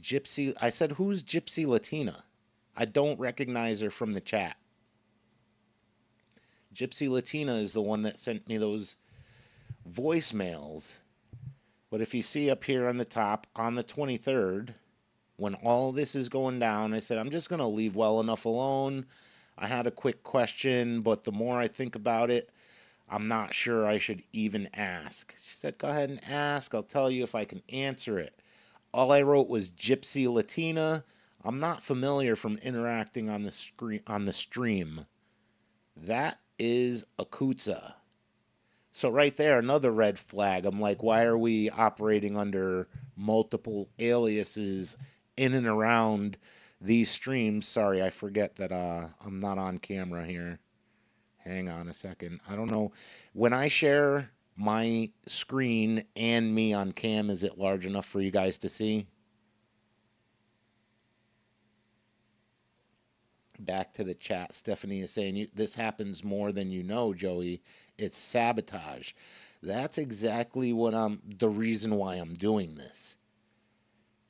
Gypsy. I said, who's Gypsy Latina? I don't recognize her from the chat. Gypsy Latina is the one that sent me those voicemails. But if you see up here on the top, on the 23rd, when all this is going down, I said, I'm just going to leave well enough alone. I had a quick question, but the more I think about it, I'm not sure I should even ask. She said, go ahead and ask. I'll tell you if I can answer it. All I wrote was Gypsy Latina. I'm not familiar from interacting on the stream. That is Akutsa. So right there, another red flag. I'm like, why are we operating under multiple aliases in and around these streams? Sorry, I forget that I'm not on camera here. Hang on a second. I don't know. When I share my screen and me on cam, is it large enough for you guys to see? Back to the chat. Stephanie is saying, this happens more than you know, Joey. It's sabotage. That's exactly the reason why I'm doing this.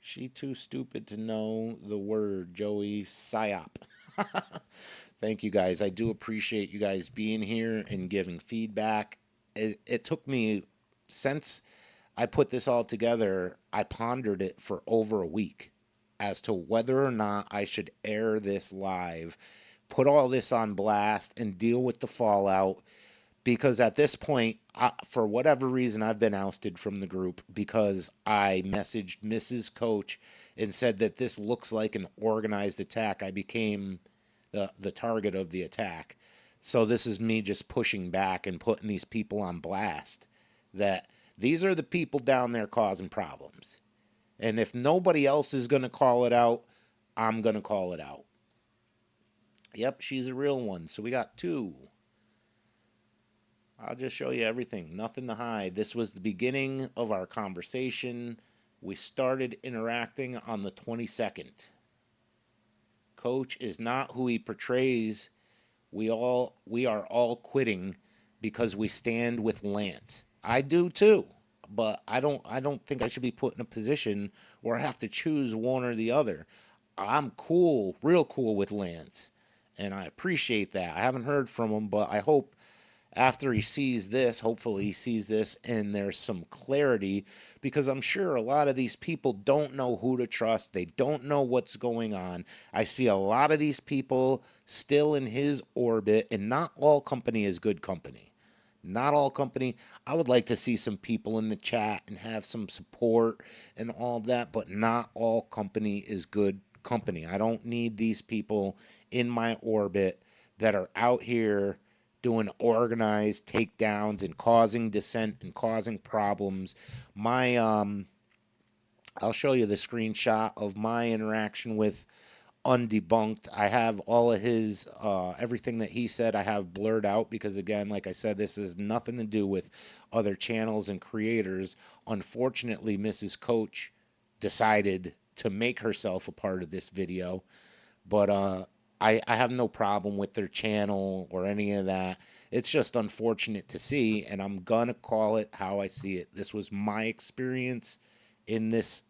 She too stupid to know the word, Joey. PSY-OP. Thank you guys. I do appreciate you guys being here and giving feedback. It took me, since I put this all together, I pondered it for over a week as to whether or not I should air this live, put all this on blast, and deal with the fallout. Because at this point, for whatever reason, I've been ousted from the group because I messaged Mrs. Coach and said that this looks like an organized attack. I became the target of the attack. So this is me just pushing back and putting these people on blast, that these are the people down there causing problems. And if nobody else is going to call it out, I'm going to call it out. Yep, she's a real one. So we got two. I'll just show you everything. Nothing to hide. This was the beginning of our conversation. We started interacting on the 22nd. Coach is not who he portrays. We are all quitting because we stand with Lance. I do too. But I don't think I should be put in a position where I have to choose one or the other. I'm cool, real cool with Lance, and I appreciate that. I haven't heard from him, but I hope after he sees this, hopefully he sees this and there's some clarity, because I'm sure a lot of these people don't know who to trust. They don't know what's going on. I see a lot of these people still in his orbit, and not all company is good company. Not all company. I would like to see some people in the chat and have some support and all that, but not all company is good company. I don't need these people in my orbit that are out here doing organized takedowns and causing dissent and causing problems. My I'll show you the screenshot of my interaction with Undebunked. I have all of his everything that he said I have blurred out, because again, like I said, this has nothing to do with other channels and creators. Unfortunately, Mrs. Coach decided to make herself a part of this video, but I have no problem with their channel or any of that. It's just unfortunate to see, and I'm gonna call it how I see it. This was my experience in this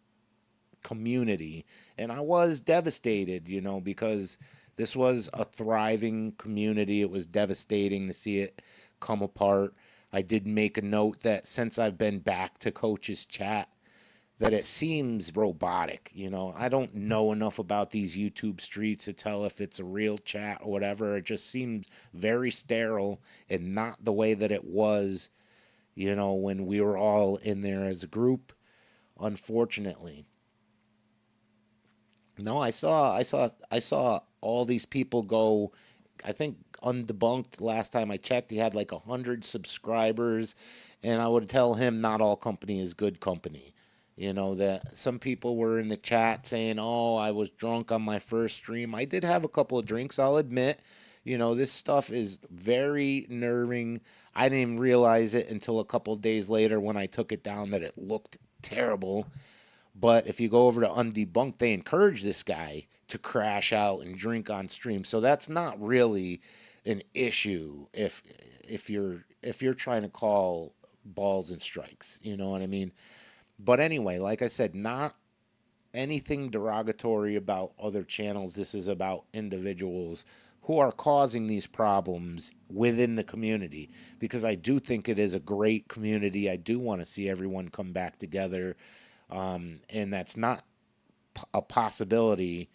community, and I was devastated, because this was a thriving community. It was devastating to see it come apart. I did make a note that since I've been back to Coach's chat, that it seems robotic. I don't know enough about these YouTube streets to tell if it's a real chat or whatever. It just seems very sterile and not the way that it was when we were all in there as a group, unfortunately. No, I saw all these people go. I think undebunked last time I checked, he had like 100 subscribers, and I would tell him not all company is good company. That some people were in the chat saying, "Oh, I was drunk on my first stream." I did have a couple of drinks, I'll admit. This stuff is very nerving. I didn't even realize it until a couple of days later when I took it down that it looked terrible. But if you go over to Undebunked, they encourage this guy to crash out and drink on stream. So that's not really an issue if you're trying to call balls and strikes. You know what I mean? But anyway, like I said, not anything derogatory about other channels. This is about individuals who are causing these problems within the community, because I do think it is a great community. I do want to see everyone come back together, and that's not a possibility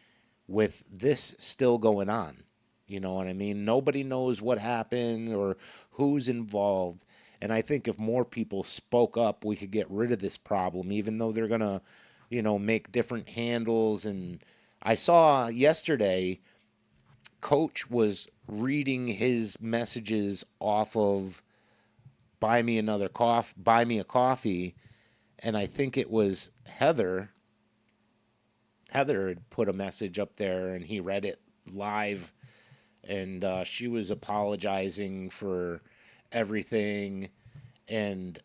with this still going on. You know what I mean? Nobody knows what happened or who's involved. And I think if more people spoke up, we could get rid of this problem, even though they're going to, make different handles. And I saw yesterday, Coach was reading his messages off of buy me a coffee. And I think it was Heather had put a message up there and he read it live, and she was apologizing for everything. And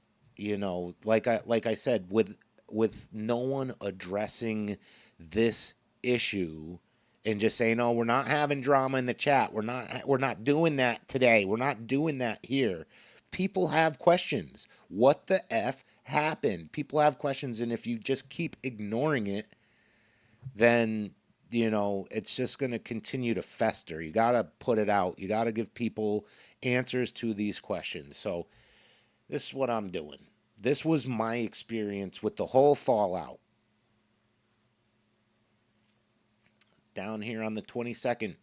like I said, with no one addressing this issue and just saying, "Oh, we're not having drama in the chat. We're not doing that today. We're not doing that here." People have questions. What the f happened? People have questions, and if you just keep ignoring it, then it's just going to continue to fester. You got to put it out. You got to give people answers to these questions. So this is what I'm doing. This was my experience with the whole fallout. Down here on the 22nd,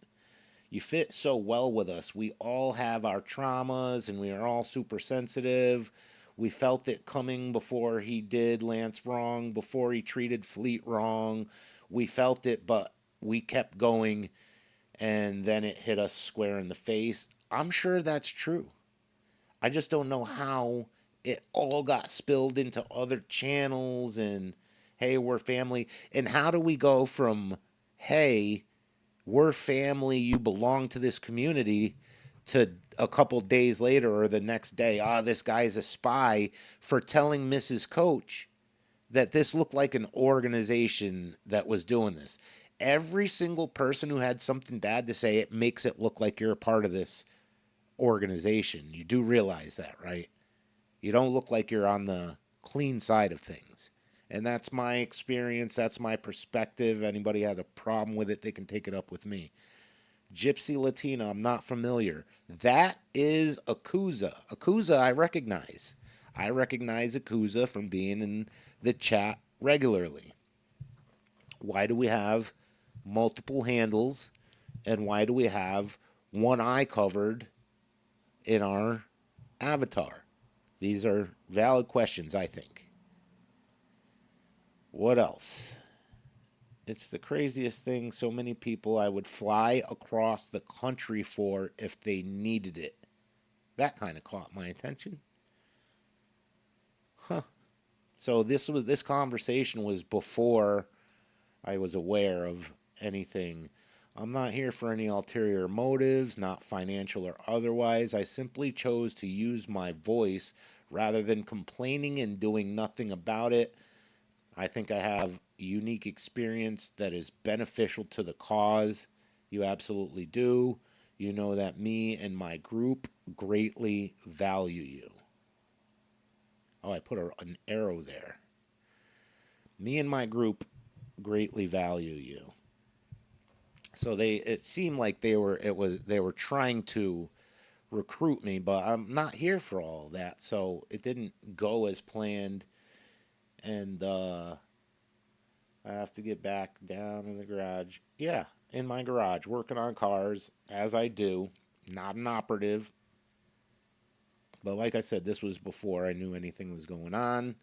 you fit so well with us. We all have our traumas and we are all super sensitive. We felt it coming before he did Lance wrong, before he treated Fleet wrong. We felt it, but we kept going, and then it hit us square in the face. I'm sure that's true. I just don't know how it all got spilled into other channels and, hey, we're family. And how do we go from, hey, we're family, you belong to this community, to a couple days later or the next day, this guy's a spy, for telling Mrs. Coach that this looked like an organization that was doing this. Every single person who had something bad to say, it makes it look like you're a part of this organization. You do realize that, right? You don't look like you're on the clean side of things. And that's my experience. That's my perspective. Anybody has a problem with it, they can take it up with me. Gypsy Latina, I'm not familiar. That is Akuza. Akuza, I recognize. I recognize Akuza from being in the chat regularly. Why do we have multiple handles, and why do we have one eye covered in our avatar? These are valid questions, I think. What else? It's the craziest thing. So many people I would fly across the country for if they needed it. That kind of caught my attention. Huh. So this conversation was before I was aware of anything. I'm not here for any ulterior motives, not financial or otherwise. I simply chose to use my voice rather than complaining and doing nothing about it. I think I have unique experience that is beneficial to the cause. You absolutely do. You know that me and my group greatly value you. Oh, I put an arrow there. Me and my group greatly value you. So it seemed like they were trying to recruit me, but I'm not here for all that. So it didn't go as planned, and I have to get back down in the garage. Yeah, in my garage, working on cars as I do. Not an operative. But like I said, this was before I knew anything was going on,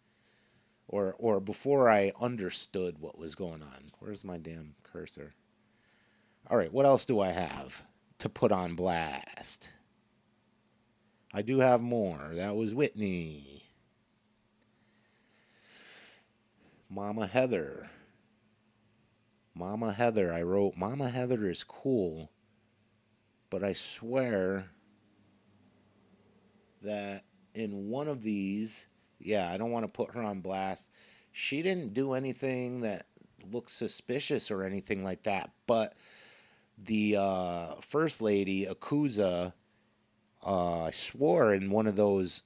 or before I understood what was going on. Where's my damn cursor? All right, what else do I have to put on blast? I do have more. That was Whitney. Mama Heather. Mama Heather. I wrote, Mama Heather is cool, but I swear that in one of these, yeah, I don't want to put her on blast. She didn't do anything that looks suspicious or anything like that, but the first lady, Akuza, I swore in one of those.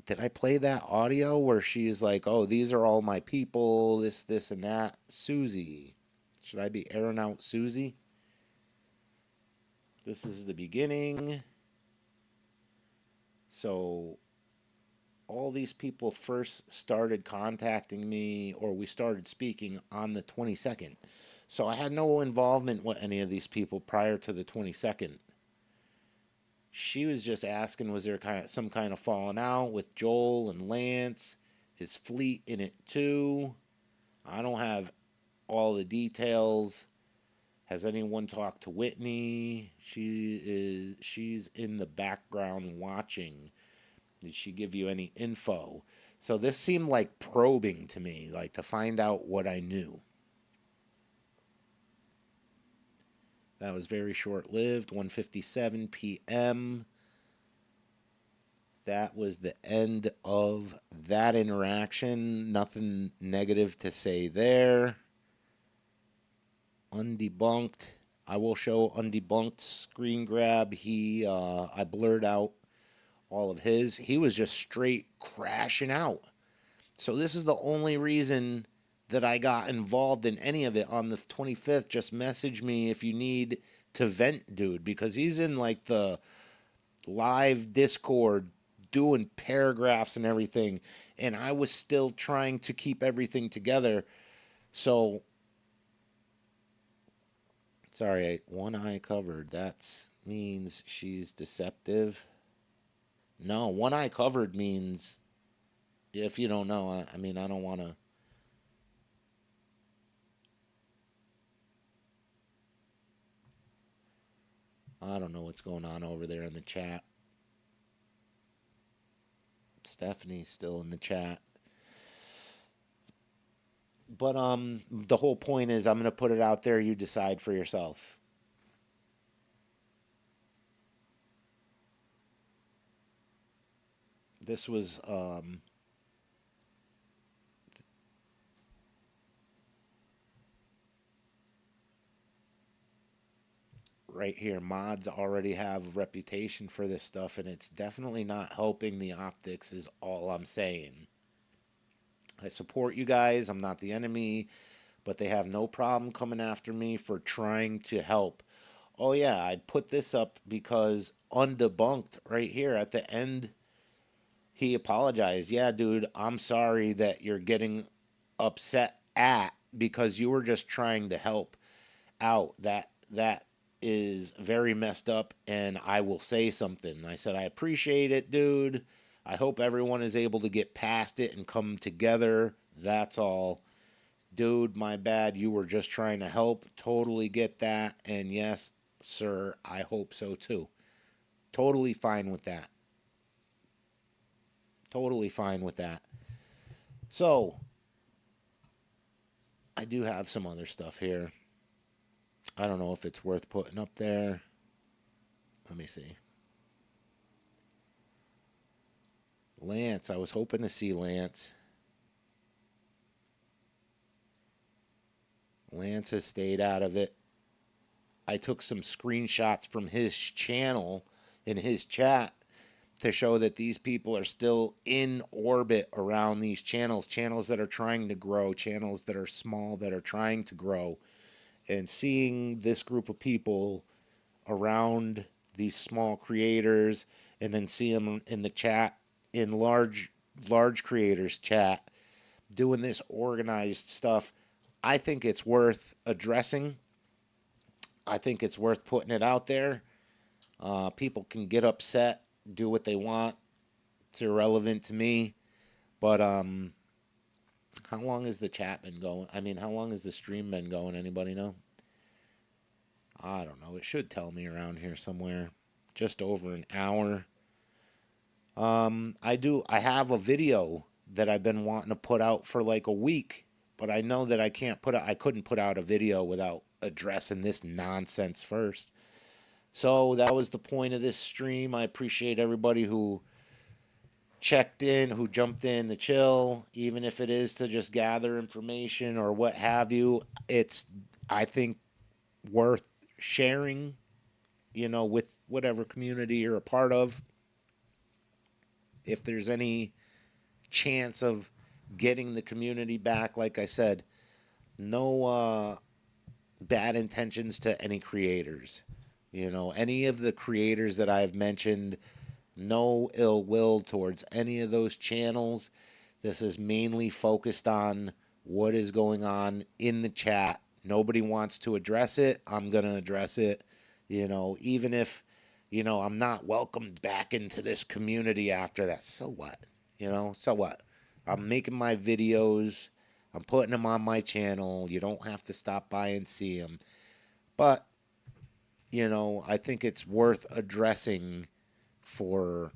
Did I play that audio where she's like, "Oh, these are all my people, this, and that"? Susie. Should I be airing out Susie? This is the beginning. So all these people first started contacting me, or we started speaking on the 22nd. So I had no involvement with any of these people prior to the 22nd. She was just asking, was there some kind of falling out with Joel and Lance? Is Fleet in it too? I don't have all the details. Has anyone talked to Whitney? She's in the background watching. Did she give you any info? So this seemed like probing to me, like to find out what I knew. That was very short lived. 1:57 p.m. That was the end of that interaction. Nothing negative to say there. Undebunked. I will show undebunked screen grab. I blurred out all of his. He was just straight crashing out. So this is the only reason that I got involved in any of it on the 25th. Just message me if you need to vent, dude, because he's in like the live Discord doing paragraphs and everything, and I was still trying to keep everything together. So sorry, one eye covered. That means she's deceptive. No, one eye covered means, if you don't know, I mean, I don't want to. I don't know what's going on over there in the chat. Stephanie's still in the chat. But the whole point is I'm going to put it out there, you decide for yourself. This was right here. Mods already have a reputation for this stuff, and it's definitely not helping the optics, is all I'm saying. I support you guys. I'm not the enemy, but they have no problem coming after me for trying to help. Oh, yeah, I put this up because undebunked right here at the end, he apologized. Yeah, dude, I'm sorry that you're getting upset at because you were just trying to help out. That is very messed up, and I will say something. I said, I appreciate it, dude. I hope everyone is able to get past it and come together. That's all. Dude, my bad. You were just trying to help. Totally get that. And yes, sir, I hope so too. Totally fine with that. Totally fine with that. So, I do have some other stuff here. I don't know if it's worth putting up there. Let me see. Lance, I was hoping to see Lance. Lance has stayed out of it. I took some screenshots from his channel in his chat to show that these people are still in orbit around these channels that are trying to grow, channels that are small that are trying to grow. And seeing this group of people around these small creators, and then see them in the chat, in large creators chat, doing this organized stuff, I think it's worth addressing. I think it's worth putting it out there. People can get upset, do what they want. It's irrelevant to me. But how long has the chat been going? I mean, how long has the stream been going? Anybody know? I don't know. It should tell me around here somewhere. Just over an hour. I have a video that I've been wanting to put out for like a week, but I know that I couldn't put out a video without addressing this nonsense first. So that was the point of this stream. I appreciate everybody who checked in, who jumped in to chill, even if it is to just gather information or what have you. It's, I think, worth sharing, with whatever community you're a part of. If there's any chance of getting the community back, like I said, no bad intentions to any creators. Any of the creators that I've mentioned, no ill will towards any of those channels. This is mainly focused on what is going on in the chat. Nobody wants to address it. I'm going to address it. Even if, I'm not welcomed back into this community after that. So what? So what? I'm making my videos. I'm putting them on my channel. You don't have to stop by and see them. But, I think it's worth addressing for,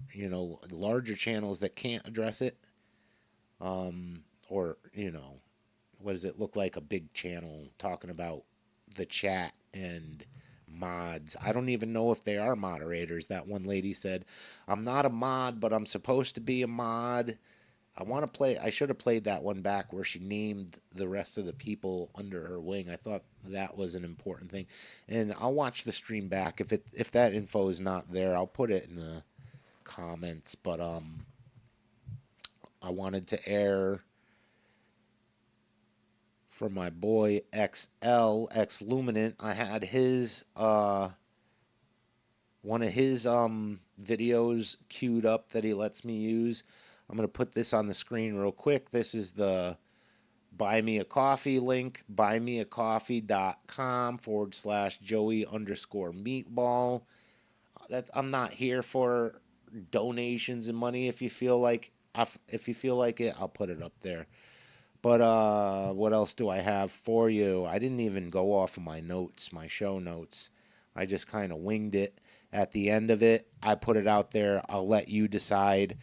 larger channels that can't address it. Or, what does it look like, a big channel talking about the chat and mods? I don't even know if they are moderators. That one lady said, I'm not a mod, but I'm supposed to be a mod. I should have played that one back where she named the rest of the people under her wing. I thought that was an important thing. And I'll watch the stream back. If that info is not there, I'll put it in the comments. But I wanted to air for my boy XL X Luminant. I had his one of his videos queued up that he lets me use. I'm going to put this on the screen real quick. This is the Buy Me a Coffee link, buymeacoffee.com/Joey_meatball. I'm not here for donations and money. If you feel like it, I'll put it up there. But what else do I have for you? I didn't even go off of my notes, my show notes. I just kind of winged it. At the end of it, I put it out there. I'll let you decide.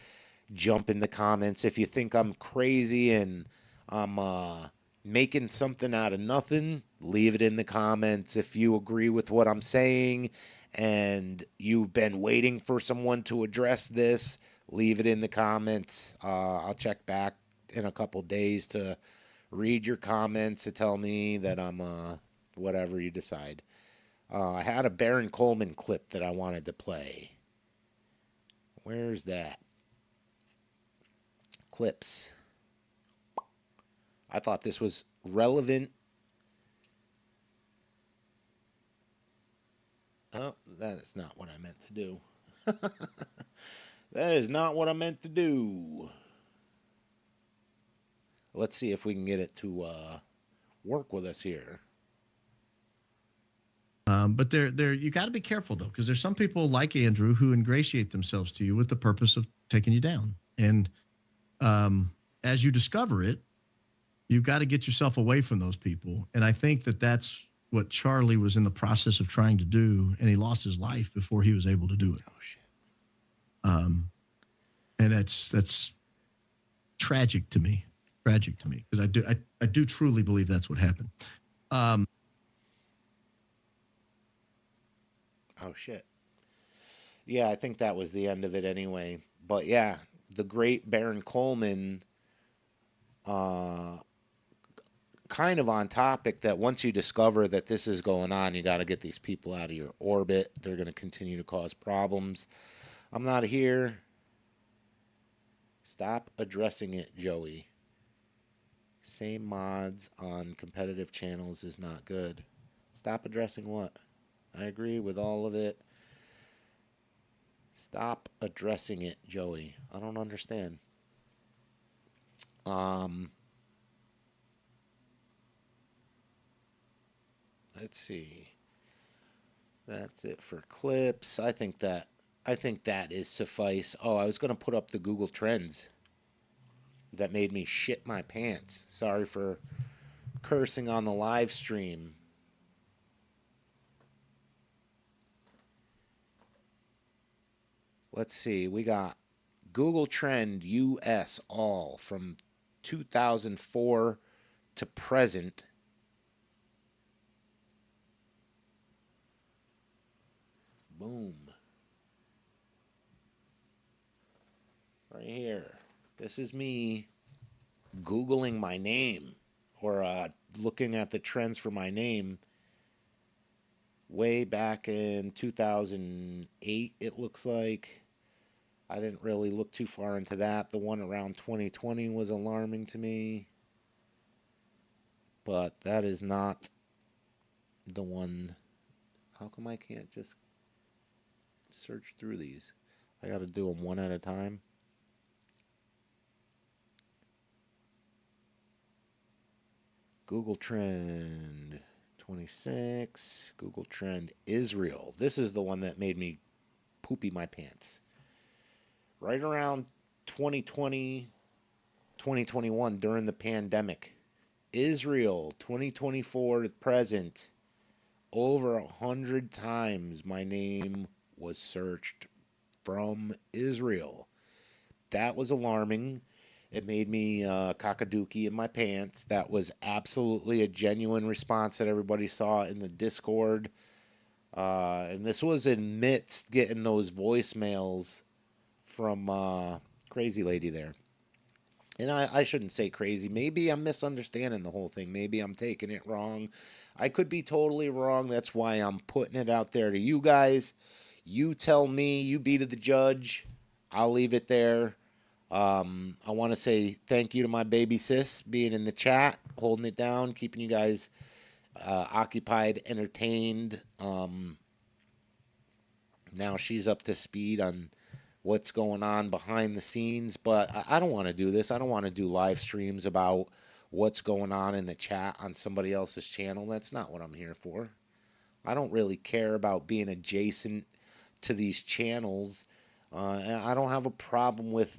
Jump in the comments if you think I'm crazy and I'm making something out of nothing. Leave it in the comments. If you agree with what I'm saying and you've been waiting for someone to address this, leave it in the comments. I'll check back in a couple days to read your comments to tell me that I'm whatever you decide. I had a Baron Coleman clip that I wanted to play. Where's that? Clips. I thought this was relevant. Oh, that is not what I meant to do. That is not what I meant to do. Let's see if we can get it to work with us here. But you got to be careful though, because there's some people like Andrew who ingratiate themselves to you with the purpose of taking you down. And as you discover it, you've got to get yourself away from those people. And I think that that's what Charlie was in the process of trying to do, and he lost his life before he was able to do it. Oh shit. And that's tragic to me. Tragic to me, because I do truly believe that's what happened. Oh shit. Yeah, I think that was the end of it anyway. But yeah, the great Baron Coleman, kind of on topic, that once you discover that this is going on, you got to get these people out of your orbit. They're going to continue to cause problems. I'm not here. Stop addressing it, Joey. Same mods on competitive channels is not good. Stop addressing what? I agree with all of it. Stop addressing it, Joey. I don't understand. Let's see. That's it for clips. I think that I think that is suffice. Oh, I was going to put up the Google Trends. That made me shit my pants. Sorry for cursing on the live stream. Let's see. We got Google Trend US all from 2004 to present. Boom. Right here. This is me Googling my name, or looking at the trends for my name way back in 2008, it looks like. I didn't really look too far into that. The one around 2020 was alarming to me. But that is not the one. How come I can't just search through these? I got to do them one at a time. Google Trend 26. Google Trend Israel. This is the one that made me poopy my pants. Right around 2020, 2021, during the pandemic. Israel 2024 to present. Over 100 times my name was searched from Israel. That was alarming. It made me cockadookie in my pants. That was absolutely a genuine response that everybody saw in the Discord. And this was amidst getting those voicemails from Crazy Lady there. And I shouldn't say crazy. Maybe I'm misunderstanding the whole thing. Maybe I'm taking it wrong. I could be totally wrong. That's why I'm putting it out there to you guys. You tell me. You be the judge. I'll leave it there. I want to say thank you to my baby sis being in the chat, holding it down, keeping you guys occupied, entertained. Now she's up to speed on what's going on behind the scenes, but I don't want to do this. I don't want to do live streams about what's going on in the chat on somebody else's channel. That's not what I'm here for. I don't really care about being adjacent to these channels. And I don't have a problem with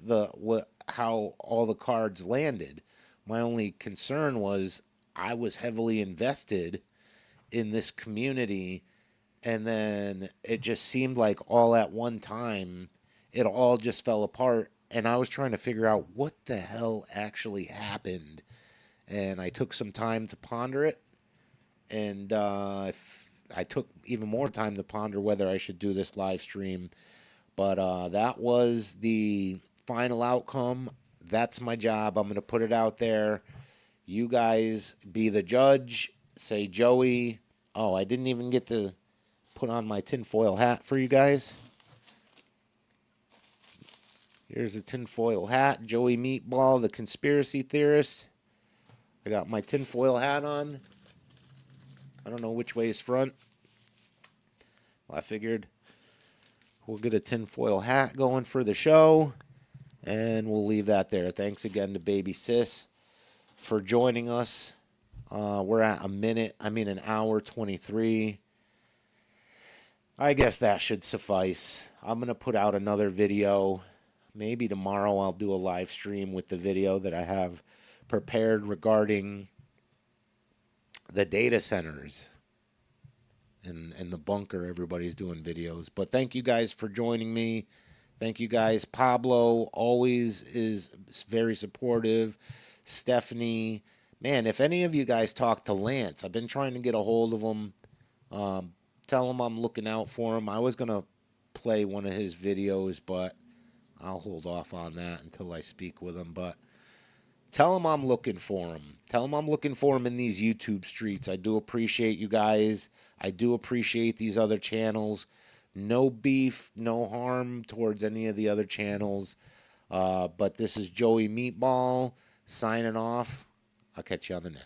how all the cards landed. My only concern was I was heavily invested in this community, and then it just seemed like all at one time it all just fell apart, and I was trying to figure out what the hell actually happened. And I took some time to ponder it, and I took even more time to ponder whether I should do this live stream. But that was the final outcome. That's my job. I'm going to put it out there. You guys be the judge. Say Joey. Oh, I didn't even get to put on my tinfoil hat for you guys. Here's a tinfoil hat. Joey Meatball, the conspiracy theorist. I got my tinfoil hat on. I don't know which way is front. Well, I figured we'll get a tinfoil hat going for the show, and we'll leave that there. Thanks again to Baby Sis for joining us. We're at an hour 23. I guess that should suffice. I'm going to put out another video. Maybe tomorrow I'll do a live stream with the video that I have prepared regarding the data centers and the bunker. Everybody's doing videos. But thank you guys for joining me. Thank you guys. Pablo always is very supportive. Stephanie. Man, if any of you guys talk to Lance, I've been trying to get a hold of him. Tell him I'm looking out for him. I was going to play one of his videos, but I'll hold off on that until I speak with him. But tell him I'm looking for him. Tell him I'm looking for him in these YouTube streets. I do appreciate you guys. I do appreciate these other channels. No beef, no harm towards any of the other channels. But this is Joey Meatball signing off. I'll catch you on the next.